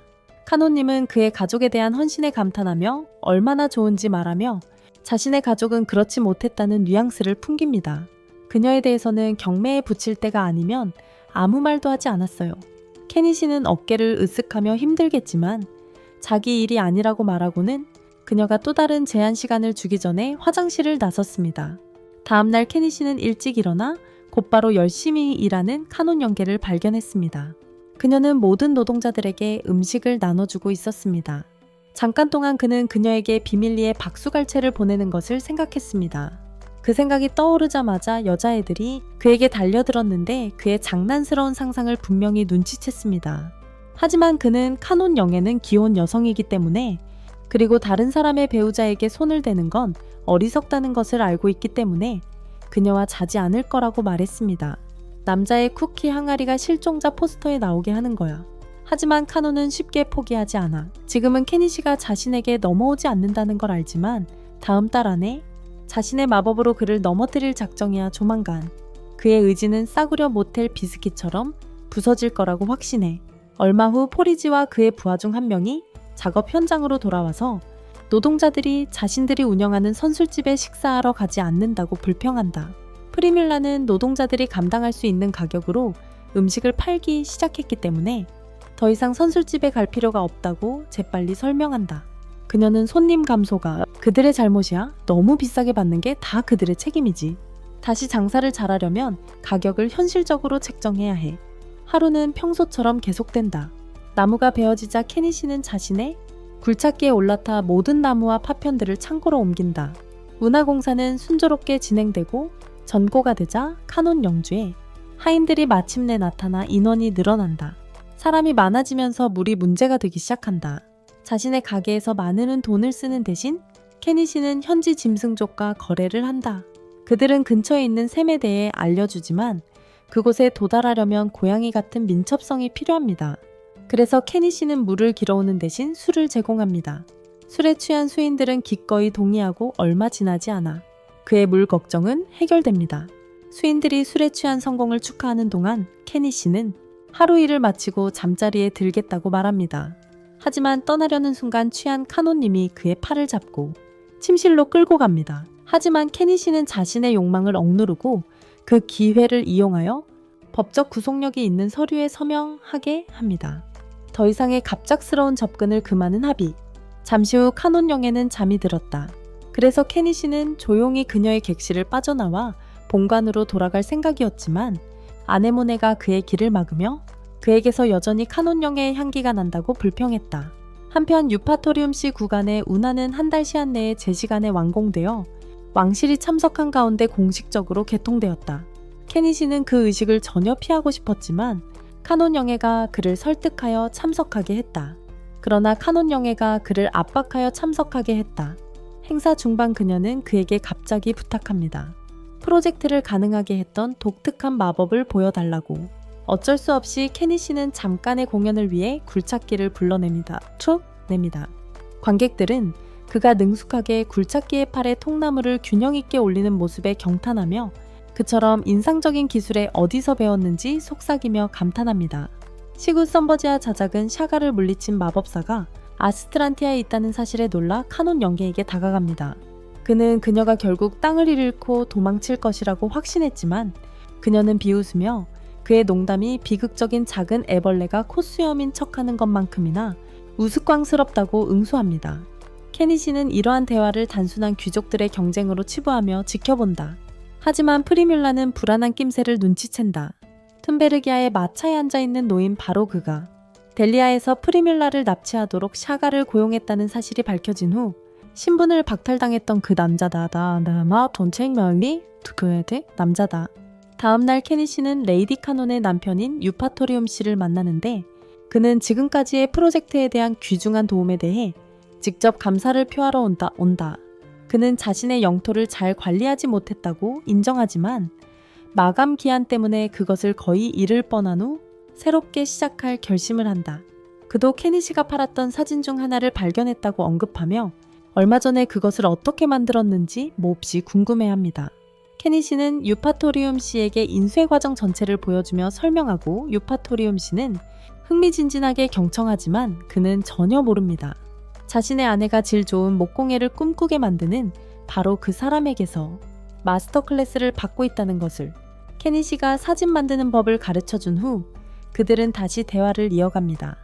S1: 카노님은 그의 가족에 대한 헌신에 감탄하며 얼마나 좋은지 말하며 자신의 가족은 그렇지 못했다는 뉘앙스를 풍깁니다. 그녀에 대해서는 경매에 붙일 때가 아니면 아무 말도 하지 않았어요. 케니 씨는 어깨를 으쓱하며 힘들겠지만 자기 일이 아니라고 말하고는 그녀가 또 다른 제한 시간을 주기 전에 화장실을 나섰습니다. 다음날 케니 씨는 일찍 일어나 곧바로 열심히 일하는 카논 영계를 발견했습니다. 그녀는 모든 노동자들에게 음식을 나눠주고 있었습니다. 잠깐 동안 그는 그녀에게 비밀리에 박수갈채를 보내는 것을 생각했습니다. 그 생각이 떠오르자마자 여자애들이 그에게 달려들었는데 그의 장난스러운 상상을 분명히 눈치챘습니다. 하지만 그는 카논 영예는 귀여운 여성이기 때문에 그리고 다른 사람의 배우자에게 손을 대는 건 어리석다는 것을 알고 있기 때문에 그녀와 자지 않을 거라고 말했습니다. 남자의 쿠키 항아리가 실종자 포스터에 나오게 하는 거야. 하지만 카논은 쉽게 포기하지 않아. 지금은 케니 씨가 자신에게 넘어오지 않는다는 걸 알지만 다음 달 안에 자신의 마법으로 그를 넘어뜨릴 작정이야. 조만간 그의 의지는 싸구려 모텔 비스킷처럼 부서질 거라고 확신해. 얼마 후 포리지와 그의 부하 중 한 명이 작업 현장으로 돌아와서 노동자들이 자신들이 운영하는 선술집에 식사하러 가지 않는다고 불평한다. 프리뮬라는 노동자들이 감당할 수 있는 가격으로 음식을 팔기 시작했기 때문에 더 이상 선술집에 갈 필요가 없다고 재빨리 설명한다. 그녀는 손님 감소가 그들의 잘못이야. 너무 비싸게 받는 게 다 그들의 책임이지. 다시 장사를 잘하려면 가격을 현실적으로 책정해야 해. 하루는 평소처럼 계속된다. 나무가 베어지자 케니 씨는 자신의 굴착기에 올라타 모든 나무와 파편들을 창고로 옮긴다. 운하공사는 순조롭게 진행되고 전고가 되자 카논 영주에 하인들이 마침내 나타나 인원이 늘어난다. 사람이 많아지면서 물이 문제가 되기 시작한다. 자신의 가게에서 많은 돈을 쓰는 대신 케니 씨는 현지 짐승족과 거래를 한다. 그들은 근처에 있는 샘에 대해 알려주지만 그곳에 도달하려면 고양이 같은 민첩성이 필요합니다. 그래서 케니 씨는 물을 길어오는 대신 술을 제공합니다. 술에 취한 수인들은 기꺼이 동의하고 얼마 지나지 않아 그의 물 걱정은 해결됩니다. 수인들이 술에 취한 성공을 축하하는 동안 케니 씨는 하루 일을 마치고 잠자리에 들겠다고 말합니다. 하지만 떠나려는 순간 취한 카노님이 그의 팔을 잡고 침실로 끌고 갑니다. 하지만 케니 씨는 자신의 욕망을 억누르고 그 기회를 이용하여 법적 구속력이 있는 서류에 서명하게 합니다. 더 이상의 갑작스러운 접근을 금하는 합의. 잠시 후 카논 영예는 잠이 들었다. 그래서 케니 씨는 조용히 그녀의 객실을 빠져나와 본관으로 돌아갈 생각이었지만 아네모네가 그의 길을 막으며 그에게서 여전히 카논 영예의 향기가 난다고 불평했다. 한편 유파토리움시 구간의 운하는 한 달 시한 내에 제 시간에 완공되어 왕실이 참석한 가운데 공식적으로 개통되었다. 케니 씨는 그 의식을 전혀 피하고 싶었지만 카논 영예가 그를 설득하여 참석하게 했다. 그러나 카논 영예가 그를 압박하여 참석하게 했다. 행사 중반 그녀는 그에게 갑자기 부탁합니다. 프로젝트를 가능하게 했던 독특한 마법을 보여달라고. 어쩔 수 없이 케니 씨는 잠깐의 공연을 위해 굴착기를 불러냅니다. 툭 냅니다. 관객들은 그가 능숙하게 굴착기의 팔에 통나무를 균형 있게 올리는 모습에 경탄하며 그처럼 인상적인 기술에 어디서 배웠는지 속삭이며 감탄합니다. 시구 썸버지아 자작은 샤가를 물리친 마법사가 아스트란티아에 있다는 사실에 놀라 카논 영계에게 다가갑니다. 그는 그녀가 결국 땅을 잃고 도망칠 것이라고 확신했지만 그녀는 비웃으며 그의 농담이 비극적인 작은 애벌레가 콧수염인 척하는 것만큼이나 우스꽝스럽다고 응수합니다. 케니 씨는 이러한 대화를 단순한 귀족들의 경쟁으로 치부하며 지켜본다. 하지만 프리뮬라는 불안한 낌새를 눈치챈다. 툰베르기아의 마차에 앉아있는 노인 바로 그가 델리아에서 프리뮬라를 납치하도록 샤가를 고용했다는 사실이 밝혀진 후 신분을 박탈당했던 그 남자다. 나마 돈체명리 그에대 남자다. 다음날 케니 씨는 레이디 카논의 남편인 유파토리움 씨를 만나는데 그는 지금까지의 프로젝트에 대한 귀중한 도움에 대해 직접 감사를 표하러 온다. 그는 자신의 영토를 잘 관리하지 못했다고 인정하지만 마감 기한 때문에 그것을 거의 잃을 뻔한 후 새롭게 시작할 결심을 한다. 그도 케니 씨가 팔았던 사진 중 하나를 발견했다고 언급하며 얼마 전에 그것을 어떻게 만들었는지 몹시 궁금해합니다. 케니 씨는 유파토리움 씨에게 인쇄 과정 전체를 보여주며 설명하고 유파토리움 씨는 흥미진진하게 경청하지만 그는 전혀 모릅니다. 자신의 아내가 질 좋은 목공예를 꿈꾸게 만드는 바로 그 사람에게서 마스터 클래스를 받고 있다는 것을 케니 씨가 사진 만드는 법을 가르쳐준 후 그들은 다시 대화를 이어갑니다.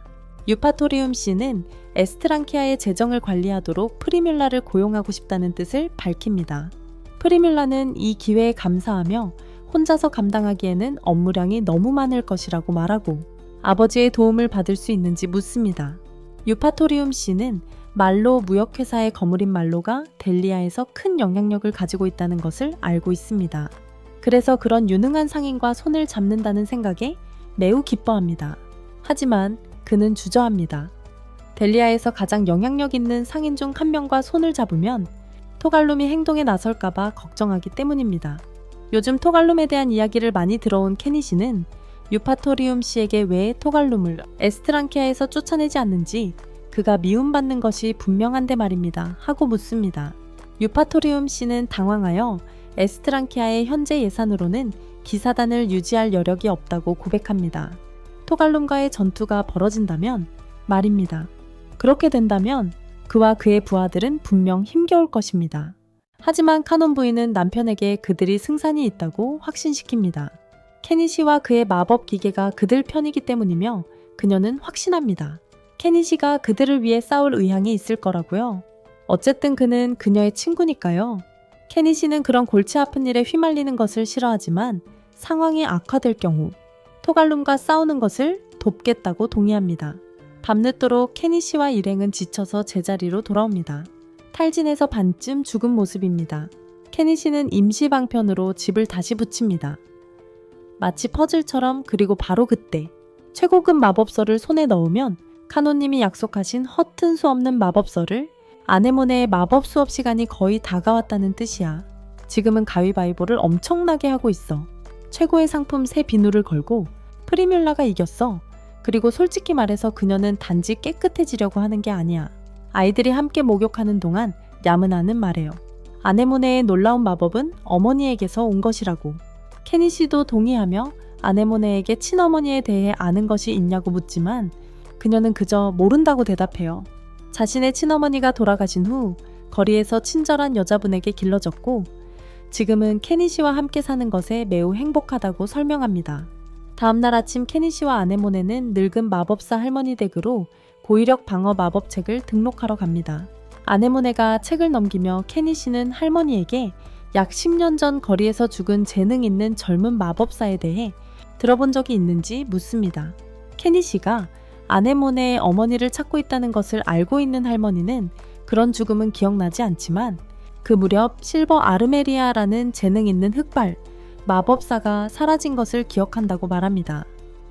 S1: 유파토리움 씨는 에스트랑키아의 재정을 관리하도록 프리뮬라를 고용하고 싶다는 뜻을 밝힙니다. 프리뮬라는 이 기회에 감사하며 혼자서 감당하기에는 업무량이 너무 많을 것이라고 말하고 아버지의 도움을 받을 수 있는지 묻습니다. 유파토리움 씨는 말로 무역회사의 거물인 말로가 델리아에서 큰 영향력을 가지고 있다는 것을 알고 있습니다. 그래서 그런 유능한 상인과 손을 잡는다는 생각에 매우 기뻐합니다. 하지만 그는 주저합니다. 델리아에서 가장 영향력 있는 상인 중 한 명과 손을 잡으면 토갈룸이 행동에 나설까봐 걱정하기 때문입니다. 요즘 토갈룸에 대한 이야기를 많이 들어온 케니 씨는 유파토리움 씨에게 왜 토갈룸을 에스트랑키아에서 쫓아내지 않는지 그가 미움받는 것이 분명한데 말입니다. 하고 묻습니다. 유파토리움 씨는 당황하여 에스트랑키아의 현재 예산으로는 기사단을 유지할 여력이 없다고 고백합니다. 토갈룸과의 전투가 벌어진다면 말입니다. 그렇게 된다면 그와 그의 부하들은 분명 힘겨울 것입니다. 하지만 카논 부인은 남편에게 그들이 승산이 있다고 확신시킵니다. 케니 씨와 그의 마법 기계가 그들 편이기 때문이며 그녀는 확신합니다. 케니 씨가 그들을 위해 싸울 의향이 있을 거라고요. 어쨌든 그는 그녀의 친구니까요. 케니 씨는 그런 골치 아픈 일에 휘말리는 것을 싫어하지만 상황이 악화될 경우 토갈룸과 싸우는 것을 돕겠다고 동의합니다. 밤늦도록 케니 씨와 일행은 지쳐서 제자리로 돌아옵니다. 탈진해서 반쯤 죽은 모습입니다. 케니 씨는 임시 방편으로 집을 다시 붙입니다. 마치 퍼즐처럼. 그리고 바로 그때 최고급 마법서를 손에 넣으면 카노님이 약속하신 허튼 수 없는 마법서를 아네모네의 마법 수업 시간이 거의 다가왔다는 뜻이야. 지금은 가위바위보를 엄청나게 하고 있어. 최고의 상품 새 비누를 걸고 프리뮬라가 이겼어. 그리고 솔직히 말해서 그녀는 단지 깨끗해지려고 하는 게 아니야. 아이들이 함께 목욕하는 동안 야문하는 말해요. 아네모네의 놀라운 마법은 어머니에게서 온 것이라고. 케니 씨도 동의하며 아네모네에게 친어머니에 대해 아는 것이 있냐고 묻지만 그녀는 그저 모른다고 대답해요. 자신의 친어머니가 돌아가신 후 거리에서 친절한 여자분에게 길러졌고 지금은 케니 씨와 함께 사는 것에 매우 행복하다고 설명합니다. 다음날 아침 케니 씨와 아네모네는 늙은 마법사 할머니 댁으로 고위력 방어 마법책을 등록하러 갑니다. 아네모네가 책을 넘기며 케니 씨는 할머니에게 약 10년 전 거리에서 죽은 재능 있는 젊은 마법사에 대해 들어본 적이 있는지 묻습니다. 케니 씨가 아네모네의 어머니를 찾고 있다는 것을 알고 있는 할머니는 그런 죽음은 기억나지 않지만 그 무렵 실버 아르메리아라는 재능 있는 흑발 마법사가 사라진 것을 기억한다고 말합니다.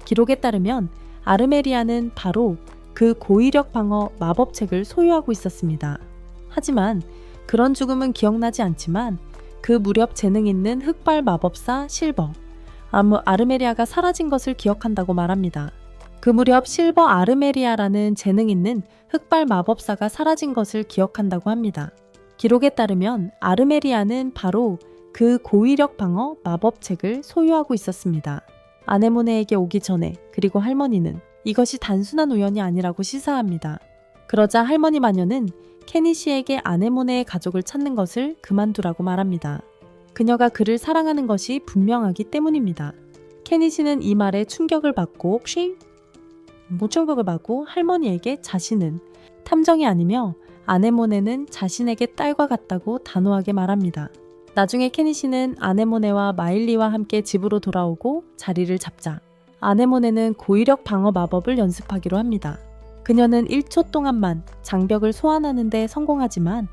S1: 기록에 따르면 아르메리아는 바로 그 고위력 방어 마법책을 소유하고 있었습니다. 하지만 그런 죽음은 기억나지 않지만 그 무렵 재능 있는 흑발 마법사 실버 아르메리아가 사라진 것을 기억한다고 말합니다. 그 무렵 실버 아르메리아라는 재능 있는 흑발 마법사가 사라진 것을 기억한다고 합니다. 기록에 따르면 아르메리아는 바로 그 고위력 방어 마법책을 소유하고 있었습니다. 아네모네에게 오기 전에, 그리고 할머니는 이것이 단순한 우연이 아니라고 시사합니다. 그러자 할머니 마녀는 케니 씨에게 아네모네의 가족을 찾는 것을 그만두라고 말합니다. 그녀가 그를 사랑하는 것이 분명하기 때문입니다. 케니 씨는 이 말에 충격을 받고 할머니에게 자신은 탐정이 아니며 아네모네는 자신에게 딸과 같다고 단호하게 말합니다. 나중에 케니 씨는 아네모네와 마일리와 함께 집으로 돌아오고 자리를 잡자 아네모네는 고위력 방어 마법을 연습하기로 합니다. 그녀는 1초 동안만 장벽을 소환하는 데 성공하지만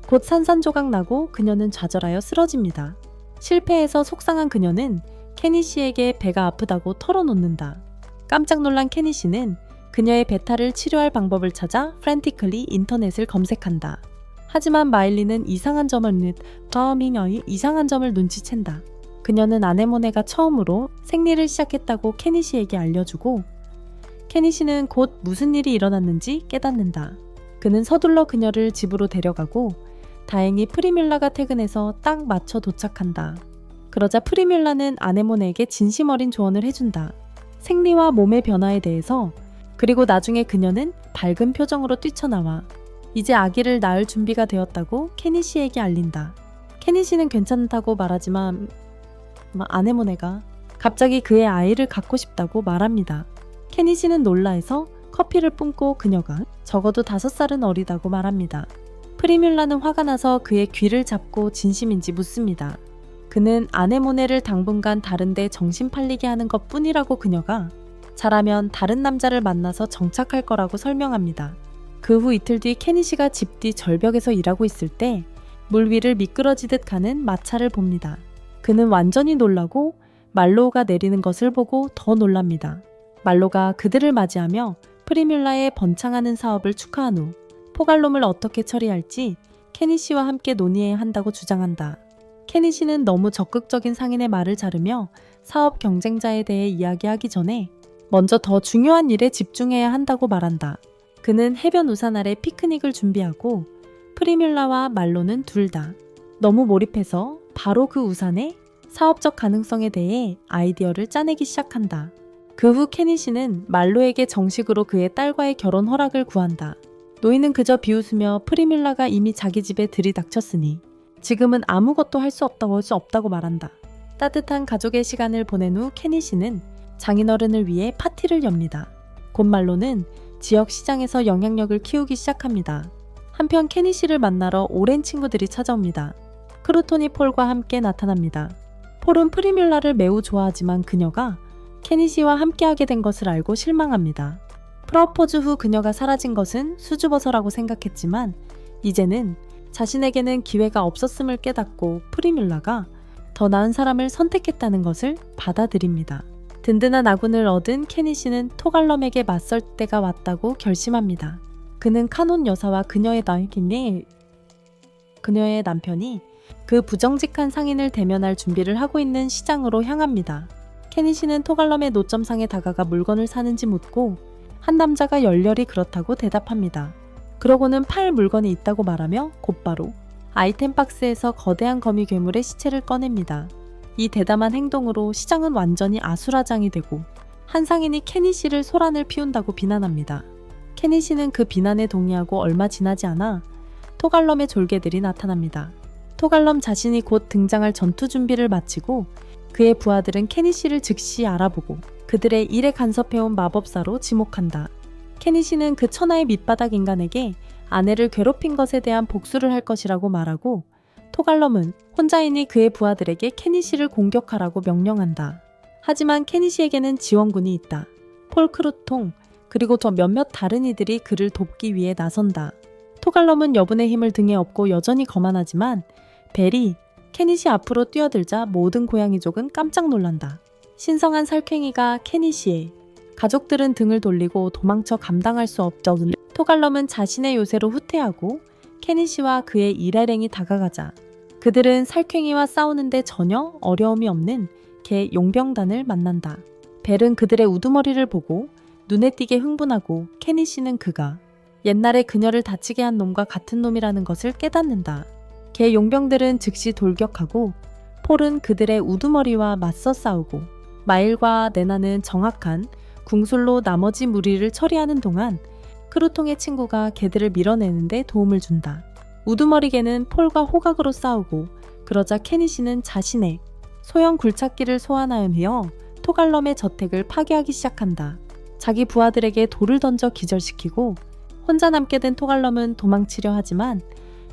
S1: 곧 산산조각 나고 그녀는 좌절하여 쓰러집니다. 실패해서 속상한 그녀는 케니 씨에게 배가 아프다고 털어놓는다. 깜짝 놀란 케니 씨는 그녀의 배탈을 치료할 방법을 찾아 프랜티클리 인터넷을 검색한다. 하지만 마일리는 이상한 점을 눈치챈다. 그녀는 아네모네가 처음으로 생리를 시작했다고 케니 씨에게 알려주고 케니 씨는 곧 무슨 일이 일어났는지 깨닫는다. 그는 서둘러 그녀를 집으로 데려가고 다행히 프리뮬라가 퇴근해서 딱 맞춰 도착한다. 그러자 프리뮬라는 아네모네에게 진심 어린 조언을 해준다. 생리와 몸의 변화에 대해서. 그리고 나중에 그녀는 밝은 표정으로 뛰쳐나와 이제 아기를 낳을 준비가 되었다고 케니 씨에게 알린다. 케니 씨는 괜찮다고 말하지만 아네모네가 갑자기 그의 아이를 갖고 싶다고 말합니다. 케니 씨는 놀라해서 커피를 뿜고 그녀가 적어도 5살은 어리다고 말합니다. 프리뮬라는 화가 나서 그의 귀를 잡고 진심인지 묻습니다. 그는 아네모네를 당분간 다른 데 정신 팔리게 하는 것뿐이라고 그녀가 잘하면 다른 남자를 만나서 정착할 거라고 설명합니다. 그 후 이틀 뒤 케니 씨가 집 뒤 절벽에서 일하고 있을 때 물 위를 미끄러지듯 가는 마차를 봅니다. 그는 완전히 놀라고 말로우가 내리는 것을 보고 더 놀랍니다. 말로가 그들을 맞이하며 프리뮬라의 번창하는 사업을 축하한 후 포갈롬을 어떻게 처리할지 케니 씨와 함께 논의해야 한다고 주장한다. 케니 씨는 너무 적극적인 상인의 말을 자르며 사업 경쟁자에 대해 이야기하기 전에 먼저 더 중요한 일에 집중해야 한다고 말한다. 그는 해변 우산 아래 피크닉을 준비하고 프리뮬라와 말로는 둘 다 너무 몰입해서 바로 그 우산에 사업적 가능성에 대해 아이디어를 짜내기 시작한다. 그 후 케니 씨는 말로에게 정식으로 그의 딸과의 결혼 허락을 구한다. 노인은 그저 비웃으며 프리뮬라가 이미 자기 집에 들이닥쳤으니 지금은 아무것도 할 수 없다고 말한다. 따뜻한 가족의 시간을 보낸 후 케니 씨는 장인어른을 위해 파티를 엽니다. 곧 말로는 지역 시장에서 영향력을 키우기 시작합니다. 한편 케니 씨를 만나러 오랜 친구들이 찾아옵니다. 크루토니 폴과 함께 나타납니다. 폴은 프리뮬라를 매우 좋아하지만 그녀가 케니 씨와 함께하게 된 것을 알고 실망합니다. 프로포즈 후 그녀가 사라진 것은 수줍어서라고 생각했지만 이제는 자신에게는 기회가 없었음을 깨닫고 프리뮬라가 더 나은 사람을 선택했다는 것을 받아들입니다. 든든한 아군을 얻은 케니 씨는 토갈럼에게 맞설 때가 왔다고 결심합니다. 그는 카논 여사와 그녀의 남편이 그 부정직한 상인을 대면할 준비를 하고 있는 시장으로 향합니다. 케니 씨는 토갈럼의 노점상에 다가가 물건을 사는지 묻고 한 남자가 열렬히 그렇다고 대답합니다. 그러고는 팔 물건이 있다고 말하며 곧바로 아이템 박스에서 거대한 거미 괴물의 시체를 꺼냅니다. 이 대담한 행동으로 시장은 완전히 아수라장이 되고 한 상인이 케니 씨를 소란을 피운다고 비난합니다. 케니 씨는 그 비난에 동의하고 얼마 지나지 않아 토갈럼의 졸개들이 나타납니다. 토갈럼 자신이 곧 등장할 전투 준비를 마치고 그의 부하들은 케니 씨를 즉시 알아보고 그들의 일에 간섭해온 마법사로 지목한다. 케니 씨는 그 천하의 밑바닥 인간에게 아내를 괴롭힌 것에 대한 복수를 할 것이라고 말하고 토갈럼은 혼자이니 그의 부하들에게 케니 씨를 공격하라고 명령한다. 하지만 케니 씨에게는 지원군이 있다. 폴 크루통 그리고 저 몇몇 다른 이들이 그를 돕기 위해 나선다. 토갈럼은 여분의 힘을 등에 업고 여전히 거만하지만 벨이 케니 씨 앞으로 뛰어들자 모든 고양이족은 깜짝 놀란다. 신성한 살쾡이가 케니 씨의 가족들은 등을 돌리고 도망쳐 감당할 수 없죠. 토갈럼은 자신의 요새로 후퇴하고 케니 씨와 그의 일할행이 다가가자 그들은 살쾡이와 싸우는데 전혀 어려움이 없는 개 용병단을 만난다. 벨은 그들의 우두머리를 보고 눈에 띄게 흥분하고 케니 씨는 그가 옛날에 그녀를 다치게 한 놈과 같은 놈이라는 것을 깨닫는다. 개 용병들은 즉시 돌격하고 폴은 그들의 우두머리와 맞서 싸우고 마일과 네나는 정확한 궁술로 나머지 무리를 처리하는 동안 크루통의 친구가 개들을 밀어내는데 도움을 준다. 우두머리 개는 폴과 호각으로 싸우고 그러자 케니 씨는 자신의 소형 굴착기를 소환하여 토갈럼의 저택을 파괴하기 시작한다. 자기 부하들에게 돌을 던져 기절시키고 혼자 남게 된 토갈럼은 도망치려 하지만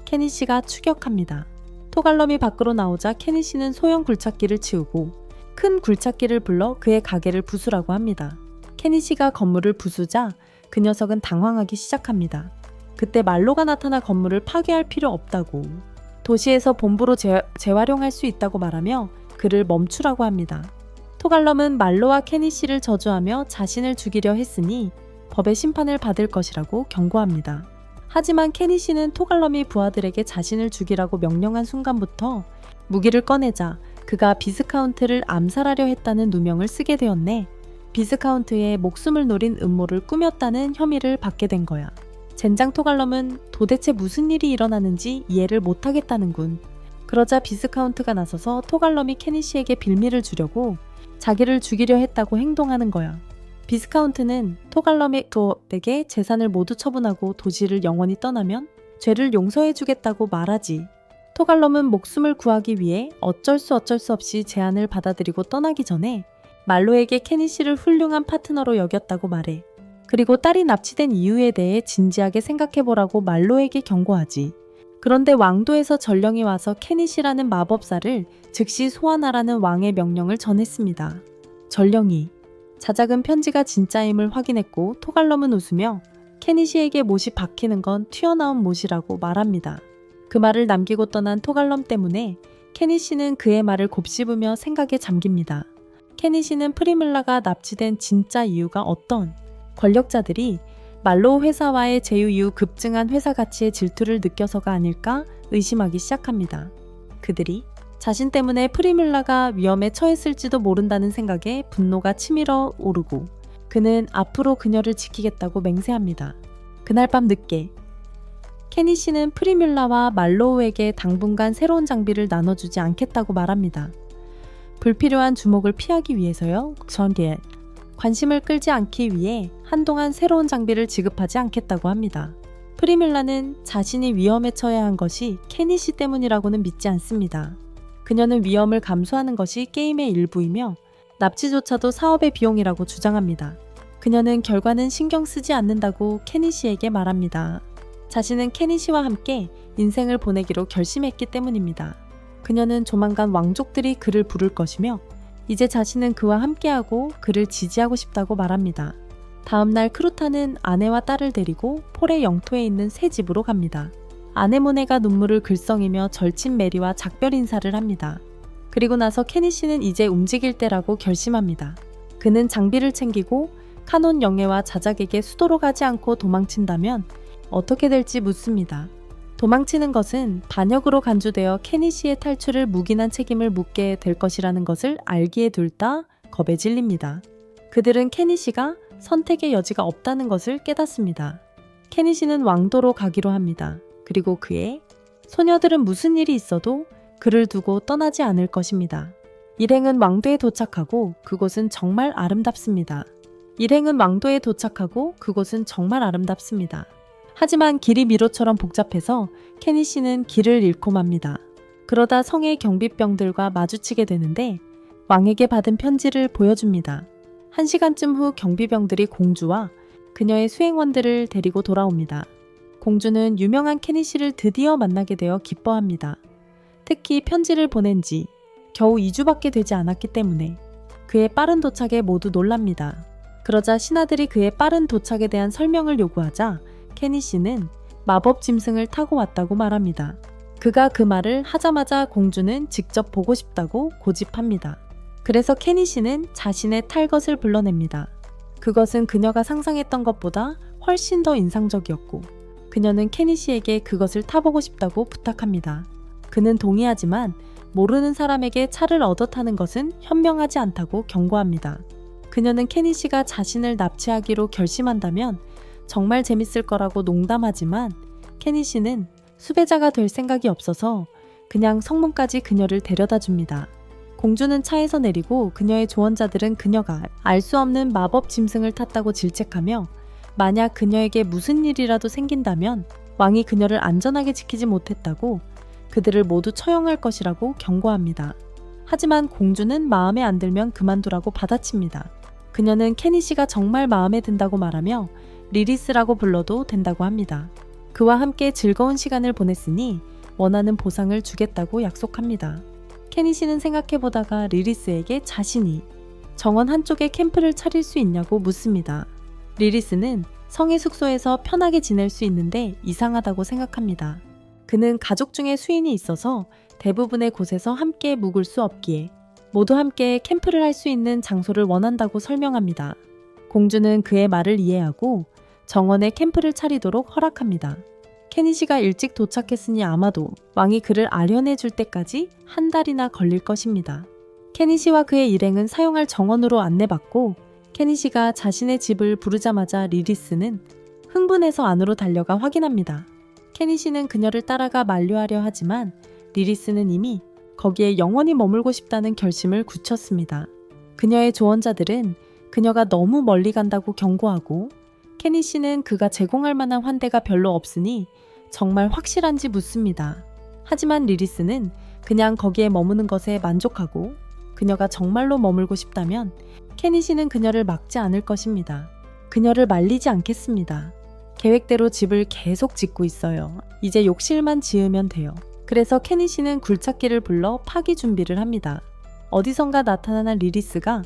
S1: 케니 씨가 추격합니다. 토갈럼이 밖으로 나오자 케니 씨는 소형 굴착기를 치우고 큰 굴착기를 불러 그의 가게를 부수라고 합니다. 케니 씨가 건물을 부수자 그 녀석은 당황하기 시작합니다. 그때 말로가 나타나 건물을 파괴할 필요 없다고, 도시에서 본부로 재활용할 수 있다고 말하며 그를 멈추라고 합니다. 토갈럼은 말로와 케니 씨를 저주하며 자신을 죽이려 했으니 법의 심판을 받을 것이라고 경고합니다. 하지만 케니 씨는 토갈럼이 부하들에게 자신을 죽이라고 명령한 순간부터 무기를 꺼내자 그가 비스카운트를 암살하려 했다는 누명을 쓰게 되었네. 비스카운트의 목숨을 노린 음모를 꾸몄다는 혐의를 받게 된 거야. 젠장 토갈럼은 도대체 무슨 일이 일어나는지 이해를 못하겠다는군. 그러자 비스카운트가 나서서 토갈럼이 케니 씨에게 빌미를 주려고 자기를 죽이려 했다고 행동하는 거야. 비스카운트는 토갈럼에게 재산을 모두 처분하고 도시를 영원히 떠나면 죄를 용서해주겠다고 말하지. 토갈럼은 목숨을 구하기 위해 어쩔 수 없이 제안을 받아들이고 떠나기 전에 말로에게 케니 씨를 훌륭한 파트너로 여겼다고 말해. 그리고 딸이 납치된 이유에 대해 진지하게 생각해보라고 말로에게 경고하지. 그런데 왕도에서 전령이 와서 케니 씨라는 마법사를 즉시 소환하라는 왕의 명령을 전했습니다. 전령이 자작은 편지가 진짜임을 확인했고 토갈럼은 웃으며 케니 씨에게 못이 박히는 건 튀어나온 못이라고 말합니다. 그 말을 남기고 떠난 토갈럼 때문에 케니 씨는 그의 말을 곱씹으며 생각에 잠깁니다. 케니 씨는 프리밀라가 납치된 진짜 이유가 어떤 권력자들이 말로우 회사와의 제휴 이후 급증한 회사 가치의 질투를 느껴서가 아닐까 의심하기 시작합니다. 그들이 자신 때문에 프리밀라가 위험에 처했을지도 모른다는 생각에 분노가 치밀어 오르고 그는 앞으로 그녀를 지키겠다고 맹세합니다. 그날 밤 늦게 케니 씨는 프리밀라와 말로우에게 당분간 새로운 장비를 나눠주지 않겠다고 말합니다. 불필요한 주목을 피하기 위해서요. 전리에 관심을 끌지 않기 위해 한동안 새로운 장비를 지급하지 않겠다고 합니다. 프리밀라는 자신이 위험에 처해야 한 것이 케니 씨 때문이라고는 믿지 않습니다. 그녀는 위험을 감수하는 것이 게임의 일부이며 납치조차도 사업의 비용이라고 주장합니다. 그녀는 결과는 신경 쓰지 않는다고 케니 씨에게 말합니다. 자신은 케니 씨와 함께 인생을 보내기로 결심했기 때문입니다. 그녀는 조만간 왕족들이 그를 부를 것이며 이제 자신은 그와 함께하고 그를 지지하고 싶다고 말합니다. 다음날 크루타는 아내와 딸을 데리고 폴의 영토에 있는 새 집으로 갑니다. 아네모네가 눈물을 글썽이며 절친 메리와 작별 인사를 합니다. 그리고 나서 케니 씨는 이제 움직일 때라고 결심합니다. 그는 장비를 챙기고 카논 영예와 자작에게 수도로 가지 않고 도망친다면 어떻게 될지 묻습니다. 도망치는 것은 반역으로 간주되어 케니 씨의 탈출을 묵인한 책임을 묻게 될 것이라는 것을 알기에 둘다 겁에 질립니다. 그들은 케니 씨가 선택의 여지가 없다는 것을 깨닫습니다. 케니 씨는 왕도로 가기로 합니다. 그리고 그의 소녀들은 무슨 일이 있어도 그를 두고 떠나지 않을 것입니다. 일행은 왕도에 도착하고 그곳은 정말 아름답습니다. 하지만 길이 미로처럼 복잡해서 케니 씨는 길을 잃고 맙니다. 그러다 성의 경비병들과 마주치게 되는데 왕에게 받은 편지를 보여줍니다. 1시간쯤 후 경비병들이 공주와 그녀의 수행원들을 데리고 돌아옵니다. 공주는 유명한 케니 씨를 드디어 만나게 되어 기뻐합니다. 특히 편지를 보낸 지 겨우 2주밖에 되지 않았기 때문에 그의 빠른 도착에 모두 놀랍니다. 그러자 신하들이 그의 빠른 도착에 대한 설명을 요구하자 케니 씨는 마법 짐승을 타고 왔다고 말합니다. 그가 그 말을 하자마자 공주는 직접 보고 싶다고 고집합니다. 그래서 케니 씨는 자신의 탈 것을 불러냅니다. 그것은 그녀가 상상했던 것보다 훨씬 더 인상적이었고 그녀는 케니 씨에게 그것을 타보고 싶다고 부탁합니다. 그는 동의하지만 모르는 사람에게 차를 얻어 타는 것은 현명하지 않다고 경고합니다. 그녀는 케니 씨가 자신을 납치하기로 결심한다면 정말 재밌을 거라고 농담하지만 케니 씨는 수배자가 될 생각이 없어서 그냥 성문까지 그녀를 데려다 줍니다. 공주는 차에서 내리고 그녀의 조언자들은 그녀가 알 수 없는 마법 짐승을 탔다고 질책하며 만약 그녀에게 무슨 일이라도 생긴다면 왕이 그녀를 안전하게 지키지 못했다고 그들을 모두 처형할 것이라고 경고합니다. 하지만 공주는 마음에 안 들면 그만두라고 받아칩니다. 그녀는 케니 씨가 정말 마음에 든다고 말하며 리리스라고 불러도 된다고 합니다. 그와 함께 즐거운 시간을 보냈으니 원하는 보상을 주겠다고 약속합니다. 케니 씨는 생각해보다가 리리스에게 자신이 정원 한쪽에 캠프를 차릴 수 있냐고 묻습니다. 리리스는 성의 숙소에서 편하게 지낼 수 있는데 이상하다고 생각합니다. 그는 가족 중에 수인이 있어서 대부분의 곳에서 함께 묵을 수 없기에 모두 함께 캠프를 할 수 있는 장소를 원한다고 설명합니다. 공주는 그의 말을 이해하고 정원에 캠프를 차리도록 허락합니다. 케니 씨가 일찍 도착했으니 아마도 왕이 그를 아련해 줄 때까지 한 달이나 걸릴 것입니다. 케니 씨와 그의 일행은 사용할 정원으로 안내받고 케니 씨가 자신의 집을 부르자마자 리리스는 흥분해서 안으로 달려가 확인합니다. 케니 씨는 그녀를 따라가 만류하려 하지만 리리스는 이미 거기에 영원히 머물고 싶다는 결심을 굳혔습니다. 그녀의 조언자들은 그녀가 너무 멀리 간다고 경고하고 케니 씨는 그가 제공할 만한 환대가 별로 없으니 정말 확실한지 묻습니다. 하지만 리리스는 그냥 거기에 머무는 것에 만족하고 그녀가 정말로 머물고 싶다면 케니 씨는 그녀를 막지 않을 것입니다. 그녀를 말리지 않겠습니다. 계획대로 집을 계속 짓고 있어요. 이제 욕실만 지으면 돼요. 그래서 케니 씨는 굴착기를 불러 파기 준비를 합니다. 어디선가 나타난 리리스가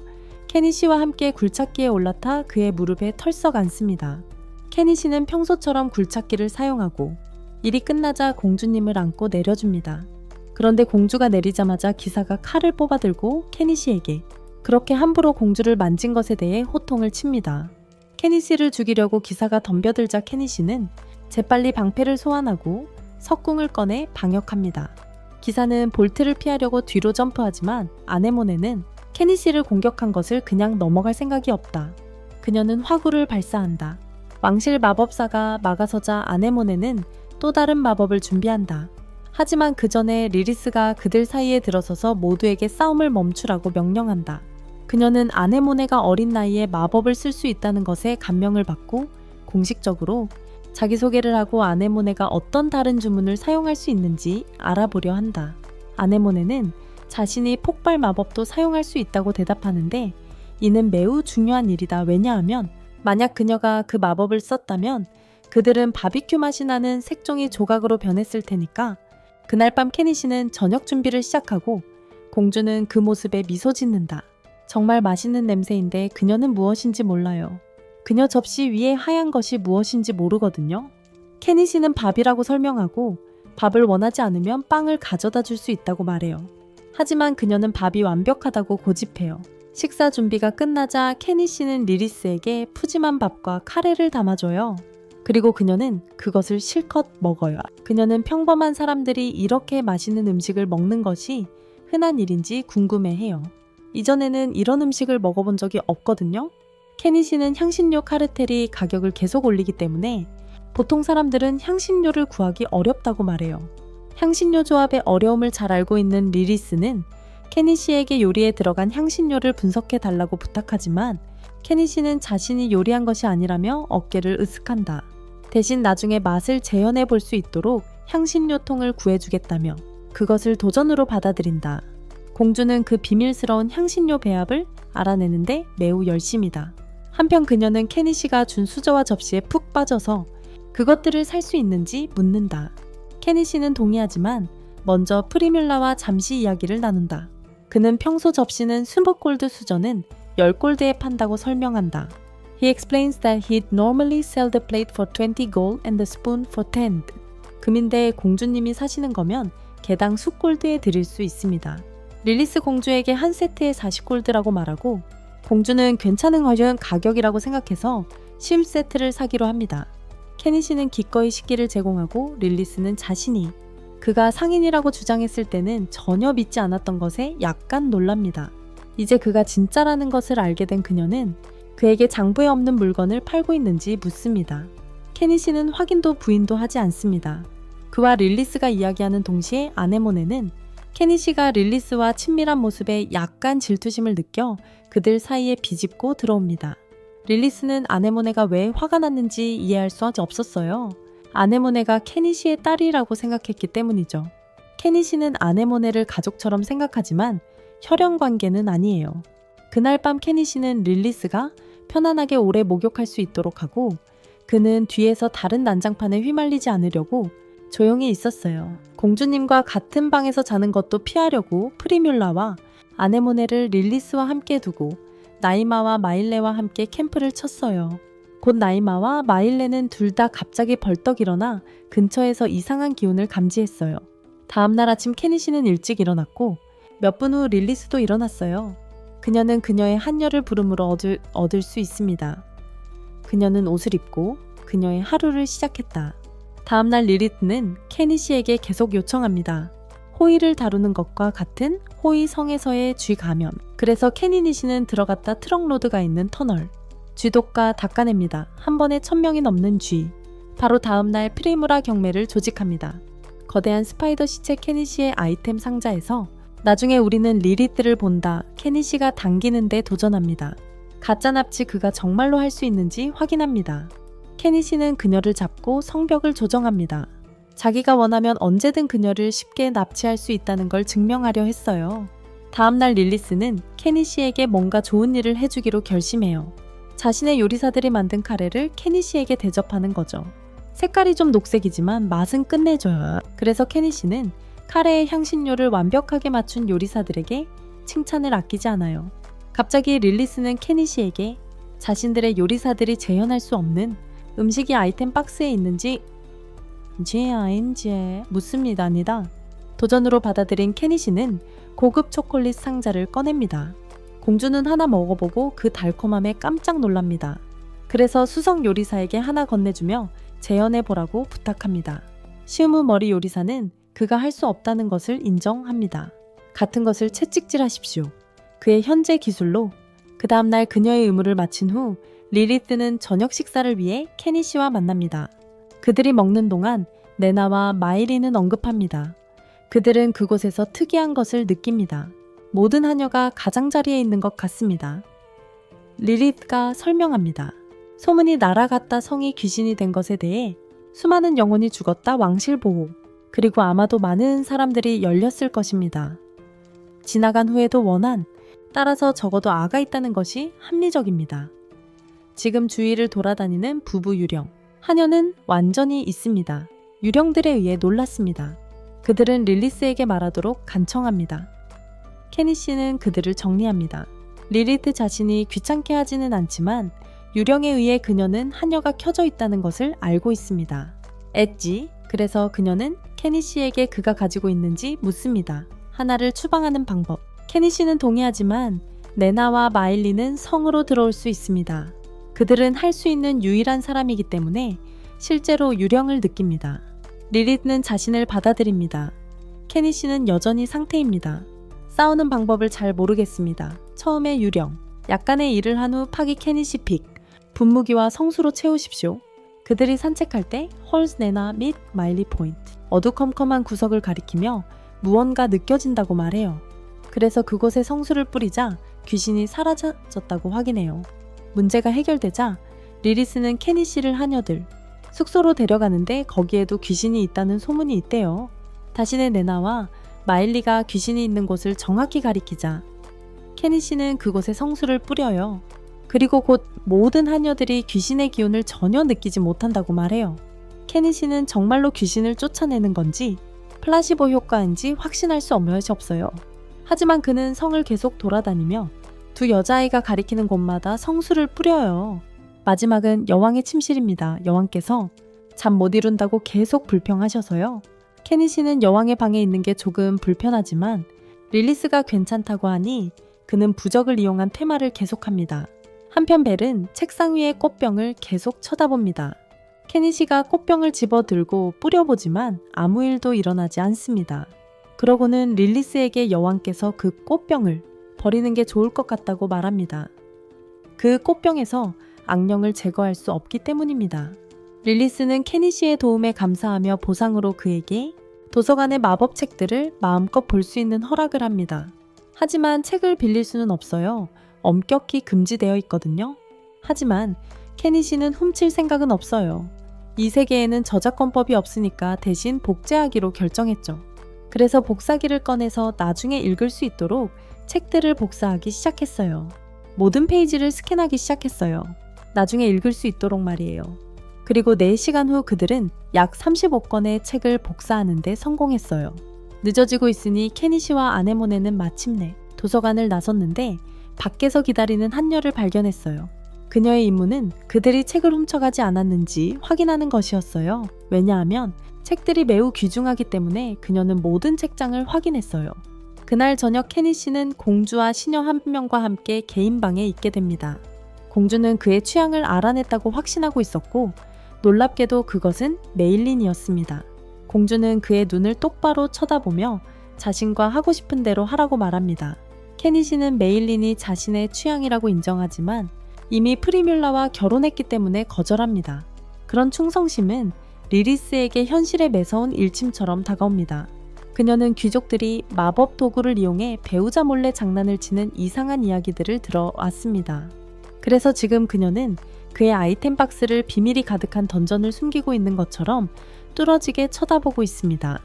S1: 케니 씨와 함께 굴착기에 올라타 그의 무릎에 털썩 앉습니다. 케니 씨는 평소처럼 굴착기를 사용하고 일이 끝나자 공주님을 안고 내려줍니다. 그런데 공주가 내리자마자 기사가 칼을 뽑아들고 케니 씨에게 그렇게 함부로 공주를 만진 것에 대해 호통을 칩니다. 케니 씨를 죽이려고 기사가 덤벼들자 케니 씨는 재빨리 방패를 소환하고 석궁을 꺼내 방역합니다. 기사는 볼트를 피하려고 뒤로 점프하지만 아네모네는 케니 씨를 공격한 것을 그냥 넘어갈 생각이 없다. 그녀는 화구를 발사한다. 왕실 마법사가 막아서자 아네모네는 또 다른 마법을 준비한다. 하지만 그 전에 리리스가 그들 사이에 들어서서 모두에게 싸움을 멈추라고 명령한다. 그녀는 아네모네가 어린 나이에 마법을 쓸 수 있다는 것에 감명을 받고 공식적으로 자기소개를 하고 아네모네가 어떤 다른 주문을 사용할 수 있는지 알아보려 한다. 아네모네는 자신이 폭발 마법도 사용할 수 있다고 대답하는데 이는 매우 중요한 일이다. 왜냐하면 만약 그녀가 그 마법을 썼다면 그들은 바비큐 맛이 나는 색종이 조각으로 변했을 테니까 그날 밤 케니 씨는 저녁 준비를 시작하고 공주는 그 모습에 미소 짓는다. 정말 맛있는 냄새인데 그녀는 무엇인지 몰라요. 그녀 접시 위에 하얀 것이 무엇인지 모르거든요. 케니 씨는 밥이라고 설명하고 밥을 원하지 않으면 빵을 가져다 줄 수 있다고 말해요. 하지만 그녀는 밥이 완벽하다고 고집해요. 식사 준비가 끝나자 케니 씨는 리리스에게 푸짐한 밥과 카레를 담아줘요. 그리고 그녀는 그것을 실컷 먹어요. 그녀는 평범한 사람들이 이렇게 맛있는 음식을 먹는 것이 흔한 일인지 궁금해해요. 이전에는 이런 음식을 먹어본 적이 없거든요. 케니 씨는 향신료 카르텔이 가격을 계속 올리기 때문에 보통 사람들은 향신료를 구하기 어렵다고 말해요. 향신료 조합의 어려움을 잘 알고 있는 리리스는 케니 씨에게 요리에 들어간 향신료를 분석해 달라고 부탁하지만 케니 씨는 자신이 요리한 것이 아니라며 어깨를 으쓱한다. 대신 나중에 맛을 재현해 볼 수 있도록 향신료 통을 구해주겠다며 그것을 도전으로 받아들인다. 공주는 그 비밀스러운 향신료 배합을 알아내는데 매우 열심이다. 한편 그녀는 케니 씨가 준 수저와 접시에 푹 빠져서 그것들을 살 수 있는지 묻는다. 케니 씨는 동의하지만 먼저 프리뮬라와 잠시 이야기를 나눈다. 그는 평소 접시는 20골드 수저는 10골드에 판다고 설명한다. He explains that he'd normally sell the plate for 20 gold and the spoon for 10. 금인데 공주님이 사시는 거면 개당 숫골드에 드릴 수 있습니다. 릴리스 공주에게 한 세트에 40골드라고 말하고 공주는 괜찮은 가격이라고 생각해서 10세트를 사기로 합니다. 케니 씨는 기꺼이 식기를 제공하고 릴리스는 자신이 그가 상인이라고 주장했을 때는 전혀 믿지 않았던 것에 약간 놀랍니다. 이제 그가 진짜라는 것을 알게 된 그녀는 그에게 장부에 없는 물건을 팔고 있는지 묻습니다. 케니 씨는 확인도 부인도 하지 않습니다. 그와 릴리스가 이야기하는 동시에 아네모네는 케니 씨가 릴리스와 친밀한 모습에 약간 질투심을 느껴 그들 사이에 비집고 들어옵니다. 릴리스는 아네모네가 왜 화가 났는지 이해할 수 없었어요. 아네모네가 케니 씨의 딸이라고 생각했기 때문이죠. 케니 씨는 아네모네를 가족처럼 생각하지만 혈연 관계는 아니에요. 그날 밤 케니 씨는 릴리스가 편안하게 오래 목욕할 수 있도록 하고 그는 뒤에서 다른 난장판에 휘말리지 않으려고 조용히 있었어요. 공주님과 같은 방에서 자는 것도 피하려고 프리뮬라와 아네모네를 릴리스와 함께 두고 나이마와 마일레와 함께 캠프를 쳤어요. 곧 나이마와 마일레는 둘 다 갑자기 벌떡 일어나 근처에서 이상한 기운을 감지했어요. 다음날 아침 케니 씨는 일찍 일어났고 몇 분 후 릴리스도 일어났어요. 그녀는 그녀의 한여를 부름으로 얻을 수 있습니다. 그녀는 옷을 입고 그녀의 하루를 시작했다. 다음날 리리트는 케니 씨에게 계속 요청합니다. 호의를 다루는 것과 같은 호의 성에서의 쥐 감염. 그래서 케니니 씨는 들어갔다 트럭로드가 있는 터널. 쥐독과 닦아냅니다. 한 번에 1000명이 넘는 쥐. 바로 다음날 프리무라 경매를 조직합니다. 거대한 스파이더 시체 케니 씨의 아이템 상자에서 나중에 우리는 리리트를 본다. 케니 씨가 당기는데 도전합니다. 가짜 납치 그가 정말로 할 수 있는지 확인합니다. 케니 씨는 그녀를 잡고 성벽을 조정합니다. 자기가 원하면 언제든 그녀를 쉽게 납치할 수 있다는 걸 증명하려 했어요. 다음날 릴리스는 케니 씨에게 뭔가 좋은 일을 해주기로 결심해요. 자신의 요리사들이 만든 카레를 케니 씨에게 대접하는 거죠. 색깔이 좀 녹색이지만 맛은 끝내줘요. 그래서 케니 씨는 카레의 향신료를 완벽하게 맞춘 요리사들에게 칭찬을 아끼지 않아요. 갑자기 릴리스는 케니 씨에게 자신들의 요리사들이 재현할 수 없는 음식이 아이템 박스에 있는지 묻습니다. 도전으로 받아들인 케니 씨는 고급 초콜릿 상자를 꺼냅니다. 공주는 하나 먹어보고 그 달콤함에 깜짝 놀랍니다. 그래서 수석 요리사에게 하나 건네주며 재현해보라고 부탁합니다. 시우무 머리 요리사는 그가 할 수 없다는 것을 인정합니다. 같은 것을 채찍질하십시오. 그의 현재 기술로. 그 다음날 그녀의 의무를 마친 후 리리트는 저녁 식사를 위해 케니 씨와 만납니다. 그들이 먹는 동안 네나와 마이리는 언급합니다. 그들은 그곳에서 특이한 것을 느낍니다. 모든 하녀가 가장자리에 있는 것 같습니다. 리리트가 설명합니다. 소문이 날아갔다 성이 귀신이 된 것에 대해 수많은 영혼이 죽었다 왕실보호, 그리고 아마도 많은 사람들이 열렸을 것입니다. 지나간 후에도 원한, 따라서 적어도 아가 있다는 것이 합리적입니다. 지금 주위를 돌아다니는 부부 유령, 하녀는 완전히 있습니다. 유령들에 의해 놀랐습니다. 그들은 릴리스에게 말하도록 간청합니다. 케니 씨는 그들을 정리합니다. 리리트 자신이 귀찮게 하지는 않지만 유령에 의해 그녀는 하녀가 켜져 있다는 것을 알고 있습니다. 엣지, 그래서 그녀는 케니 씨에게 그가 가지고 있는지 묻습니다. 하나를 추방하는 방법. 케니 씨는 동의하지만 네나와 마일리는 성으로 들어올 수 있습니다. 그들은 할 수 있는 유일한 사람이기 때문에 실제로 유령을 느낍니다. 리리트는 자신을 받아들입니다. 케니 씨는 여전히 상태입니다. 싸우는 방법을 잘 모르겠습니다. 처음에 유령, 약간의 일을 한 후 파기 케니 씨 픽, 분무기와 성수로 채우십시오. 그들이 산책할 때 홀스 네나 및 마일리 포인트, 어두컴컴한 구석을 가리키며 무언가 느껴진다고 말해요. 그래서 그곳에 성수를 뿌리자 귀신이 사라졌다고 확인해요. 문제가 해결되자 리리스는 케니 씨를 하녀들 숙소로 데려가는데 거기에도 귀신이 있다는 소문이 있대요. 자신의 네나와 마일리가 귀신이 있는 곳을 정확히 가리키자 케니 씨는 그곳에 성수를 뿌려요. 그리고 곧 모든 하녀들이 귀신의 기운을 전혀 느끼지 못한다고 말해요. 케니 씨는 정말로 귀신을 쫓아내는 건지 플라시보 효과인지 확신할 수 없어요. 하지만 그는 성을 계속 돌아다니며 두 여자아이가 가리키는 곳마다 성수를 뿌려요. 마지막은 여왕의 침실입니다. 여왕께서 잠 못 이룬다고 계속 불평하셔서요. 케니 씨는 여왕의 방에 있는 게 조금 불편하지만 릴리스가 괜찮다고 하니 그는 부적을 이용한 테마를 계속합니다. 한편 벨은 책상 위의 꽃병을 계속 쳐다봅니다. 케니시가 꽃병을 집어들고 뿌려보지만 아무 일도 일어나지 않습니다. 그러고는 릴리스에게 여왕께서 그 꽃병을 버리는 게 좋을 것 같다고 말합니다. 그 꽃병에서 악령을 제거할 수 없기 때문입니다. 릴리스는 케니시의 도움에 감사하며 보상으로 그에게 도서관의 마법 책들을 마음껏 볼 수 있는 허락을 합니다. 하지만 책을 빌릴 수는 없어요. 엄격히 금지되어 있거든요. 하지만 케니시는 훔칠 생각은 없어요. 이 세계에는 저작권법이 없으니까 대신 복제하기로 결정했죠. 그래서 복사기를 꺼내서 나중에 읽을 수 있도록 책들을 복사하기 시작했어요. 모든 페이지를 스캔하기 시작했어요. 나중에 읽을 수 있도록 말이에요. 그리고 4시간 후 그들은 약 35권의 책을 복사하는 데 성공했어요. 늦어지고 있으니 케니시와 아네모네는 마침내 도서관을 나섰는데 밖에서 기다리는 한녀를 발견했어요. 그녀의 임무는 그들이 책을 훔쳐가지 않았는지 확인하는 것이었어요. 왜냐하면 책들이 매우 귀중하기 때문에 그녀는 모든 책장을 확인했어요. 그날 저녁 케니시는 공주와 시녀 한 명과 함께 개인 방에 있게 됩니다. 공주는 그의 취향을 알아냈다고 확신하고 있었고 놀랍게도 그것은 메일린이었습니다. 공주는 그의 눈을 똑바로 쳐다보며 자신과 하고 싶은 대로 하라고 말합니다. 케니시는 메일린이 자신의 취향이라고 인정하지만 이미 프리뮬라와 결혼했기 때문에 거절합니다. 그런 충성심은 리리스에게 현실에 매서운 일침처럼 다가옵니다. 그녀는 귀족들이 마법 도구를 이용해 배우자 몰래 장난을 치는 이상한 이야기들을 들어왔습니다. 그래서 지금 그녀는 그의 아이템 박스를 비밀이 가득한 던전을 숨기고 있는 것처럼 뚫어지게 쳐다보고 있습니다.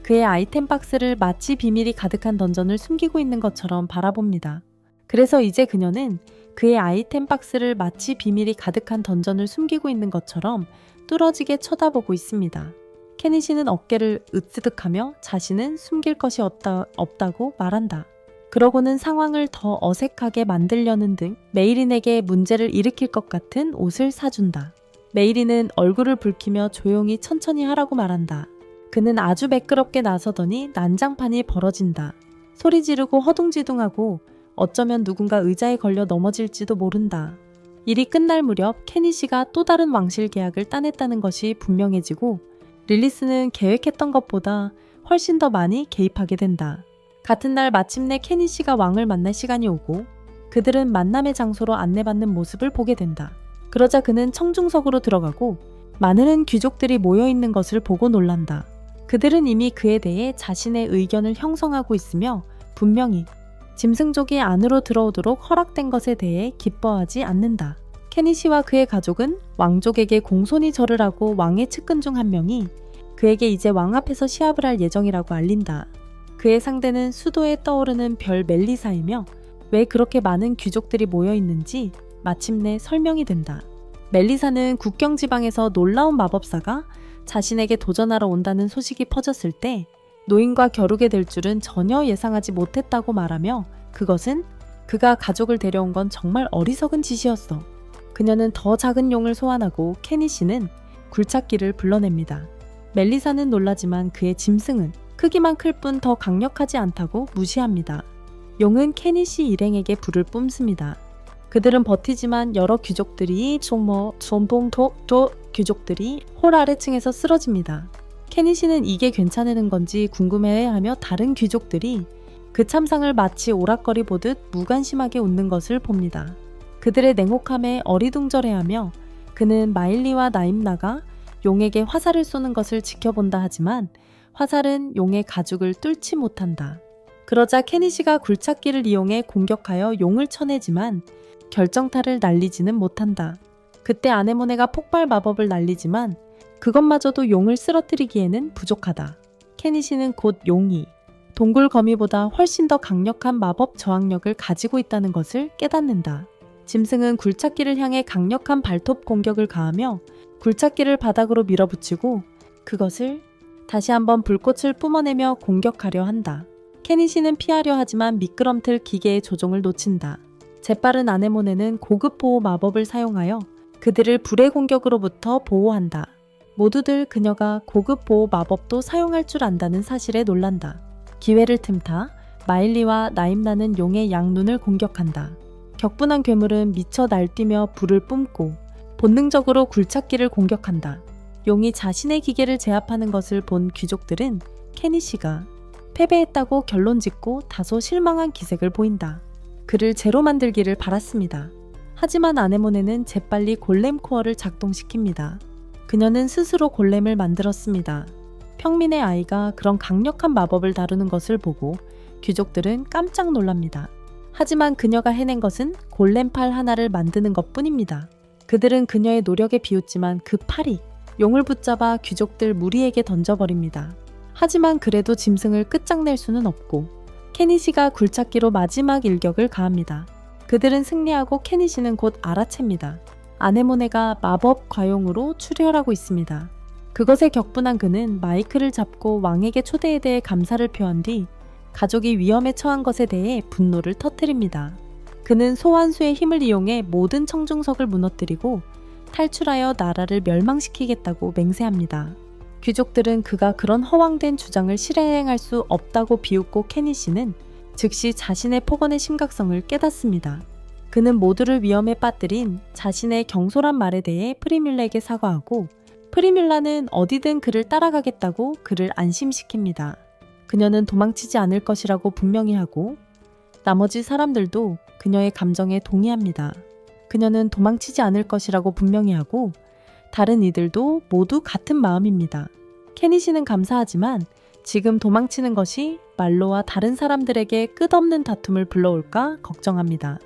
S1: 그의 아이템 박스를 마치 비밀이 가득한 던전을 숨기고 있는 것처럼 바라봅니다. 그래서 이제 그녀는 그의 아이템 박스를 마치 비밀이 가득한 던전을 숨기고 있는 것처럼 뚫어지게 쳐다보고 있습니다. 케니시는 어깨를 으쓱하며 자신은 숨길 것이 없다고 말한다. 그러고는 상황을 더 어색하게 만들려는 등 메이린에게 문제를 일으킬 것 같은 옷을 사준다. 메이린은 얼굴을 붉히며 조용히 천천히 하라고 말한다. 그는 아주 매끄럽게 나서더니 난장판이 벌어진다. 소리 지르고 허둥지둥하고 어쩌면 누군가 의자에 걸려 넘어질지도 모른다. 일이 끝날 무렵 케니시가 또 다른 왕실 계약을 따냈다는 것이 분명해지고 릴리스는 계획했던 것보다 훨씬 더 많이 개입하게 된다. 같은 날 마침내 케니시가 왕을 만날 시간이 오고 그들은 만남의 장소로 안내받는 모습을 보게 된다. 그러자 그는 청중석으로 들어가고 많은 귀족들이 모여있는 것을 보고 놀란다. 그들은 이미 그에 대해 자신의 의견을 형성하고 있으며 분명히 짐승족이 안으로 들어오도록 허락된 것에 대해 기뻐하지 않는다. 케니시와 그의 가족은 왕족에게 공손히 절을 하고 왕의 측근 중 한 명이 그에게 이제 왕 앞에서 시합을 할 예정이라고 알린다. 그의 상대는 수도에 떠오르는 별 멜리사이며 왜 그렇게 많은 귀족들이 모여있는지 마침내 설명이 된다. 멜리사는 국경 지방에서 놀라운 마법사가 자신에게 도전하러 온다는 소식이 퍼졌을 때 노인과 겨루게 될 줄은 전혀 예상하지 못했다고 말하며 그것은 그가 가족을 데려온 건 정말 어리석은 짓이었어. 그녀는 더 작은 용을 소환하고 케니시는 굴착기를 불러냅니다. 멜리사는 놀라지만 그의 짐승은 크기만 클 뿐 더 강력하지 않다고 무시합니다. 용은 케니시 일행에게 불을 뿜습니다. 그들은 버티지만 여러 귀족들이 귀족들이 홀 아래층에서 쓰러집니다. 케니시는 이게 괜찮은 건지 궁금해하며 다른 귀족들이 그 참상을 마치 오락거리 보듯 무관심하게 웃는 것을 봅니다. 그들의 냉혹함에 어리둥절해하며 그는 마일리와 나임나가 용에게 화살을 쏘는 것을 지켜본다 하지만 화살은 용의 가죽을 뚫지 못한다. 그러자 케니시가 굴착기를 이용해 공격하여 용을 쳐내지만 결정타를 날리지는 못한다. 그때 아네모네가 폭발 마법을 날리지만 그것마저도 용을 쓰러뜨리기에는 부족하다. 케니시는 곧 용이 동굴 거미보다 훨씬 더 강력한 마법 저항력을 가지고 있다는 것을 깨닫는다. 짐승은 굴착기를 향해 강력한 발톱 공격을 가하며 굴착기를 바닥으로 밀어붙이고 그것을 다시 한번 불꽃을 뿜어내며 공격하려 한다. 케니시는 피하려 하지만 미끄럼틀 기계의 조종을 놓친다. 재빠른 아네모네는 고급 보호 마법을 사용하여 그들을 불의 공격으로부터 보호한다. 모두들 그녀가 고급 보호 마법도 사용할 줄 안다는 사실에 놀란다. 기회를 틈타 마일리와 나임나는 용의 양눈을 공격한다. 격분한 괴물은 미쳐 날뛰며 불을 뿜고 본능적으로 굴착기를 공격한다. 용이 자신의 기계를 제압하는 것을 본 귀족들은 케니 씨가 패배했다고 결론 짓고 다소 실망한 기색을 보인다. 그를 제로 만들기를 바랐습니다. 하지만 아네모네는 재빨리 골렘 코어를 작동시킵니다. 그녀는 스스로 골렘을 만들었습니다. 평민의 아이가 그런 강력한 마법을 다루는 것을 보고 귀족들은 깜짝 놀랍니다. 하지만 그녀가 해낸 것은 골렘 팔 하나를 만드는 것뿐입니다. 그들은 그녀의 노력에 비웃지만 그 팔이 용을 붙잡아 귀족들 무리에게 던져버립니다. 하지만 그래도 짐승을 끝장낼 수는 없고 케니시가 굴착기로 마지막 일격을 가합니다. 그들은 승리하고 케니시는 곧 알아챕니다. 아네모네가 마법 과용으로 출혈하고 있습니다. 그것에 격분한 그는 마이크를 잡고 왕에게 초대에 대해 감사를 표한 뒤 가족이 위험에 처한 것에 대해 분노를 터뜨립니다. 그는 소환수의 힘을 이용해 모든 청중석을 무너뜨리고 탈출하여 나라를 멸망시키겠다고 맹세합니다. 귀족들은 그가 그런 허황된 주장을 실행할 수 없다고 비웃고 케니 씨는 즉시 자신의 폭언의 심각성을 깨닫습니다. 그는 모두를 위험에 빠뜨린 자신의 경솔한 말에 대해 프리뮬라에게 사과하고 프리뮬라는 어디든 그를 따라가겠다고 그를 안심시킵니다. 그녀는 도망치지 않을 것이라고 분명히 하고 나머지 사람들도 그녀의 감정에 동의합니다. 그녀는 도망치지 않을 것이라고 분명히 하고 다른 이들도 모두 같은 마음입니다. 케니 씨는 감사하지만 지금 도망치는 것이 말로와 다른 사람들에게 끝없는 다툼을 불러올까 걱정합니다.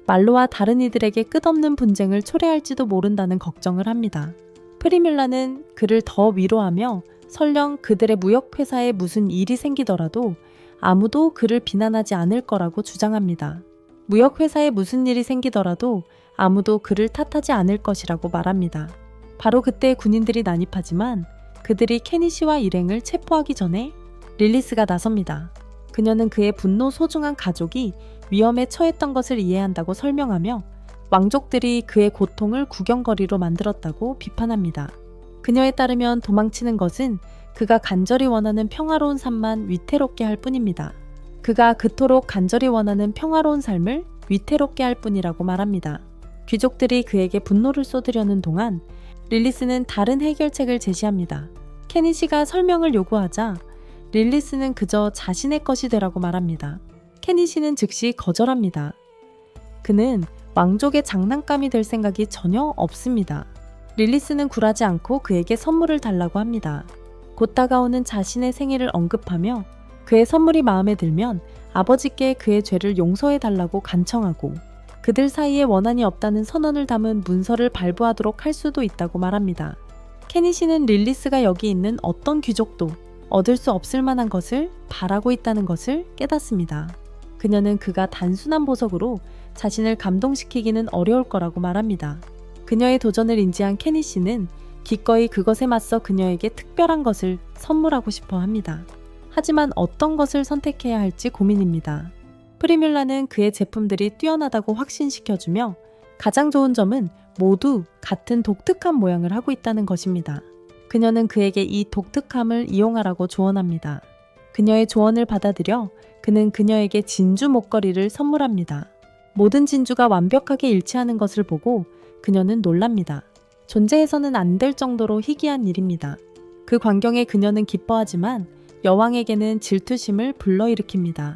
S1: 말로와 다른 이들에게 끝없는 분쟁을 초래할지도 모른다는 걱정을 합니다. 프리뮬라는 그를 더 위로하며 설령 그들의 무역회사에 무슨 일이 생기더라도 아무도 그를 비난하지 않을 거라고 주장합니다. 무역회사에 무슨 일이 생기더라도 아무도 그를 탓하지 않을 것이라고 말합니다. 바로 그때 군인들이 난입하지만 그들이 케니 씨와 일행을 체포하기 전에 릴리스가 나섭니다. 그녀는 그의 분노 소중한 가족이 위험에 처했던 것을 이해한다고 설명하며 왕족들이 그의 고통을 구경거리로 만들었다고 비판합니다. 그녀에 따르면 도망치는 것은 그가 간절히 원하는 평화로운 삶만 위태롭게 할 뿐입니다. 그가 그토록 간절히 원하는 평화로운 삶을 위태롭게 할 뿐이라고 말합니다. 귀족들이 그에게 분노를 쏟으려는 동안 릴리스는 다른 해결책을 제시합니다. 케니 씨가 설명을 요구하자 릴리스는 그저 자신의 것이 되라고 말합니다. 케니 씨는 즉시 거절합니다. 그는 왕족의 장난감이 될 생각이 전혀 없습니다. 릴리스는 굴하지 않고 그에게 선물을 달라고 합니다. 곧 다가오는 자신의 생일을 언급하며 그의 선물이 마음에 들면 아버지께 그의 죄를 용서해 달라고 간청하고 그들 사이에 원한이 없다는 선언을 담은 문서를 발부하도록 할 수도 있다고 말합니다. 케니 씨는 릴리스가 여기 있는 어떤 귀족도 얻을 수 없을 만한 것을 바라고 있다는 것을 깨닫습니다. 그녀는 그가 단순한 보석으로 자신을 감동시키기는 어려울 거라고 말합니다. 그녀의 도전을 인지한 케니 씨는 기꺼이 그것에 맞서 그녀에게 특별한 것을 선물하고 싶어 합니다. 하지만 어떤 것을 선택해야 할지 고민입니다. 프리뮬라는 그의 제품들이 뛰어나다고 확신시켜주며 가장 좋은 점은 모두 같은 독특한 모양을 하고 있다는 것입니다. 그녀는 그에게 이 독특함을 이용하라고 조언합니다. 그녀의 조언을 받아들여 그는 그녀에게 진주 목걸이를 선물합니다. 모든 진주가 완벽하게 일치하는 것을 보고 그녀는 놀랍니다. 존재해서는 안 될 정도로 희귀한 일입니다. 그 광경에 그녀는 기뻐하지만 여왕에게는 질투심을 불러일으킵니다.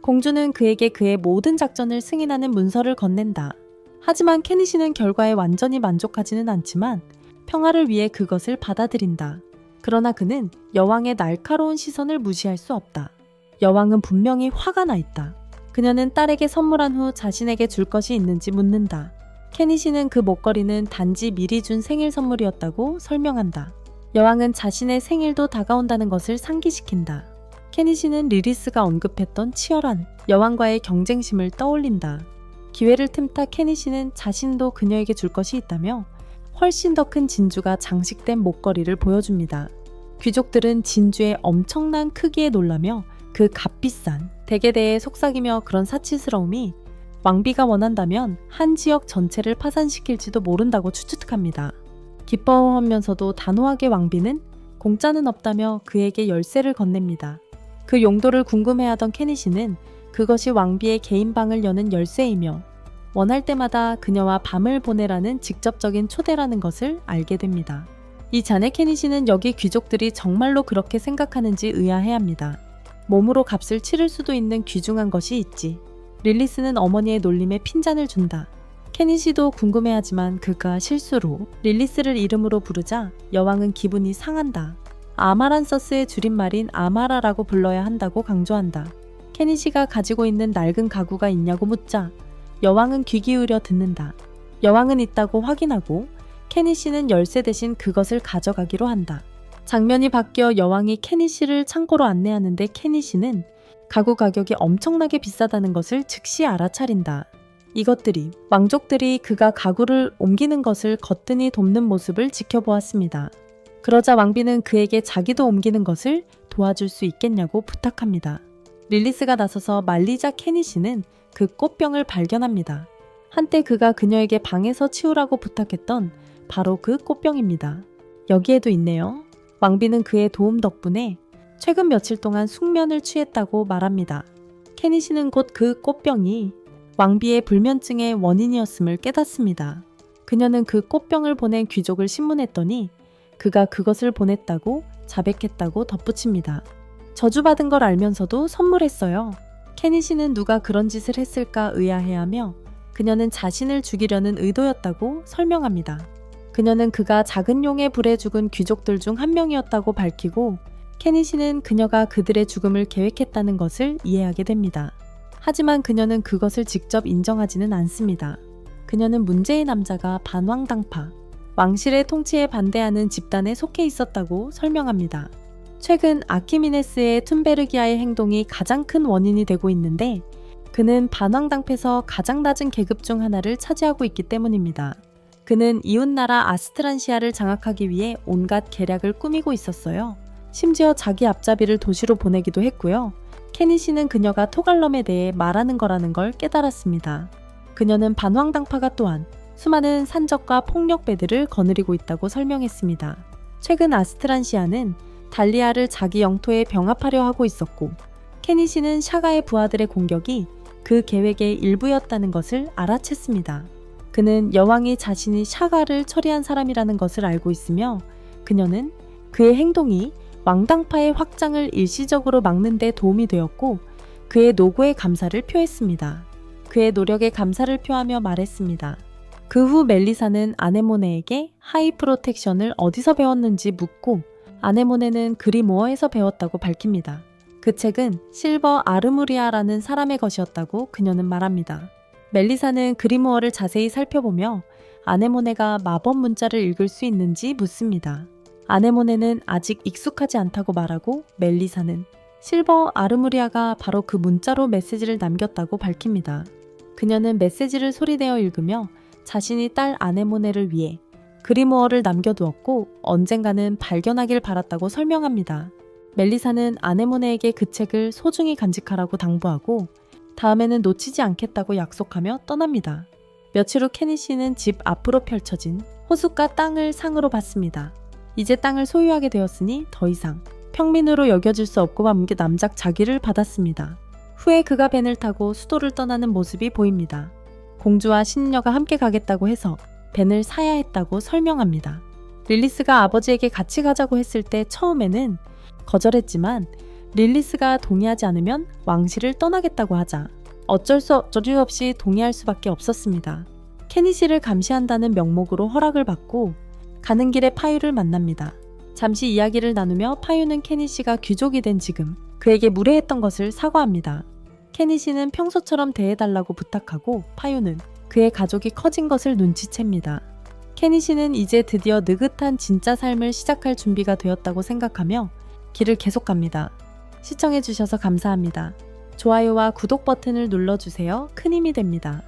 S1: 공주는 그에게 그의 모든 작전을 승인하는 문서를 건넨다. 하지만 케니 씨는 결과에 완전히 만족하지는 않지만 평화를 위해 그것을 받아들인다. 그러나 그는 여왕의 날카로운 시선을 무시할 수 없다. 여왕은 분명히 화가 나 있다. 그녀는 딸에게 선물한 후 자신에게 줄 것이 있는지 묻는다. 케니 씨는 그 목걸이는 단지 미리 준 생일 선물이었다고 설명한다. 여왕은 자신의 생일도 다가온다는 것을 상기시킨다. 케니 씨는 리리스가 언급했던 치열한 여왕과의 경쟁심을 떠올린다. 기회를 틈타 케니 씨는 자신도 그녀에게 줄 것이 있다며 훨씬 더 큰 진주가 장식된 목걸이를 보여줍니다. 귀족들은 진주의 엄청난 크기에 놀라며 그 값비싼 덱에 대해 속삭이며 그런 사치스러움이 왕비가 원한다면 한 지역 전체를 파산시킬지도 모른다고 추측합니다. 기뻐하면서도 단호하게 왕비는 공짜는 없다며 그에게 열쇠를 건넵니다. 그 용도를 궁금해하던 케니 씨는 그것이 왕비의 개인 방을 여는 열쇠이며 원할 때마다 그녀와 밤을 보내라는 직접적인 초대라는 것을 알게 됩니다. 이 자네 케니시는 여기 귀족들이 정말로 그렇게 생각하는지 의아해합니다. 몸으로 값을 치를 수도 있는 귀중한 것이 있지. 릴리스는 어머니의 놀림에 핀잔을 준다. 케니시도 궁금해하지만 그가 실수로 릴리스를 이름으로 부르자 여왕은 기분이 상한다. 아마란서스의 줄임말인 아마라라고 불러야 한다고 강조한다. 케니시가 가지고 있는 낡은 가구가 있냐고 묻자 여왕은 귀 기울여 듣는다. 여왕은 있다고 확인하고 케니시는 열쇠 대신 그것을 가져가기로 한다. 장면이 바뀌어 여왕이 케니시를 창고로 안내하는데 케니시는 가구 가격이 엄청나게 비싸다는 것을 즉시 알아차린다. 이것들이 왕족들이 그가 가구를 옮기는 것을 거뜬히 돕는 모습을 지켜보았습니다. 그러자 왕비는 그에게 자기도 옮기는 것을 도와줄 수 있겠냐고 부탁합니다. 릴리스가 나서서 말리자 케니시는 그 꽃병을 발견합니다. 한때 그가 그녀에게 방에서 치우라고 부탁했던 바로 그 꽃병입니다. 여기에도 있네요. 왕비는 그의 도움 덕분에 최근 며칠 동안 숙면을 취했다고 말합니다. 케니시는 곧 그 꽃병이 왕비의 불면증의 원인이었음을 깨닫습니다. 그녀는 그 꽃병을 보낸 귀족을 신문했더니 그가 그것을 보냈다고 자백했다고 덧붙입니다. 저주받은 걸 알면서도 선물했어요. 케니시는 누가 그런 짓을 했을까 의아해하며 그녀는 자신을 죽이려는 의도였다고 설명합니다. 그녀는 그가 작은 용의 불에 죽은 귀족들 중 한 명이었다고 밝히고 케니시는 그녀가 그들의 죽음을 계획했다는 것을 이해하게 됩니다. 하지만 그녀는 그것을 직접 인정하지는 않습니다. 그녀는 문제의 남자가 반왕당파, 왕실의 통치에 반대하는 집단에 속해 있었다고 설명합니다. 최근 아키미네스의 툰베르기아의 행동이 가장 큰 원인이 되고 있는데 그는 반왕당패에서 가장 낮은 계급 중 하나를 차지하고 있기 때문입니다. 그는 이웃나라 아스트란시아를 장악하기 위해 온갖 계략을 꾸미고 있었어요. 심지어 자기 앞잡이를 도시로 보내기도 했고요. 케니시는 그녀가 토갈럼에 대해 말하는 거라는 걸 깨달았습니다. 그녀는 반왕당파가 또한 수많은 산적과 폭력배들을 거느리고 있다고 설명했습니다. 최근 아스트란시아는 달리아를 자기 영토에 병합하려 하고 있었고 케니시는 샤가의 부하들의 공격이 그 계획의 일부였다는 것을 알아챘습니다. 그는 여왕이 자신이 샤가를 처리한 사람이라는 것을 알고 있으며 그녀는 그의 행동이 왕당파의 확장을 일시적으로 막는 데 도움이 되었고 그의 노고에 감사를 표했습니다. 그의 노력에 감사를 표하며 말했습니다. 그 후 멜리사는 아네모네에게 하이 프로텍션을 어디서 배웠는지 묻고 아네모네는 그리모어에서 배웠다고 밝힙니다. 그 책은 실버 아르무리아라는 사람의 것이었다고 그녀는 말합니다. 멜리사는 그리모어를 자세히 살펴보며 아네모네가 마법 문자를 읽을 수 있는지 묻습니다. 아네모네는 아직 익숙하지 않다고 말하고 멜리사는 실버 아르무리아가 바로 그 문자로 메시지를 남겼다고 밝힙니다. 그녀는 메시지를 소리내어 읽으며 자신이 딸 아네모네를 위해 그리모어를 남겨두었고 언젠가는 발견하길 바랐다고 설명합니다. 멜리사는 아네모네에게 그 책을 소중히 간직하라고 당부하고 다음에는 놓치지 않겠다고 약속하며 떠납니다. 며칠 후 케니시는 집 앞으로 펼쳐진 호숫가 땅을 상으로 받습니다. 이제 땅을 소유하게 되었으니 더 이상 평민으로 여겨질 수 없고 만무게 남작 자기를 받았습니다. 후에 그가 벤을 타고 수도를 떠나는 모습이 보입니다. 공주와 신녀가 함께 가겠다고 해서 벤을 사야 했다고 설명합니다. 릴리스가 아버지에게 같이 가자고 했을 때 처음에는 거절했지만 릴리스가 동의하지 않으면 왕실을 떠나겠다고 하자 어쩔 수 없이 동의할 수밖에 없었습니다. 케니시를 감시한다는 명목으로 허락을 받고 가는 길에 파유를 만납니다. 잠시 이야기를 나누며 파유는 케니시가 귀족이 된 지금 그에게 무례했던 것을 사과합니다. 케니시는 평소처럼 대해달라고 부탁하고 파유는 그의 가족이 커진 것을 눈치챕니다. 케니시는 이제 드디어 느긋한 진짜 삶을 시작할 준비가 되었다고 생각하며 길을 계속 갑니다. 시청해주셔서 감사합니다. 좋아요와 구독 버튼을 눌러주세요. 큰 힘이 됩니다.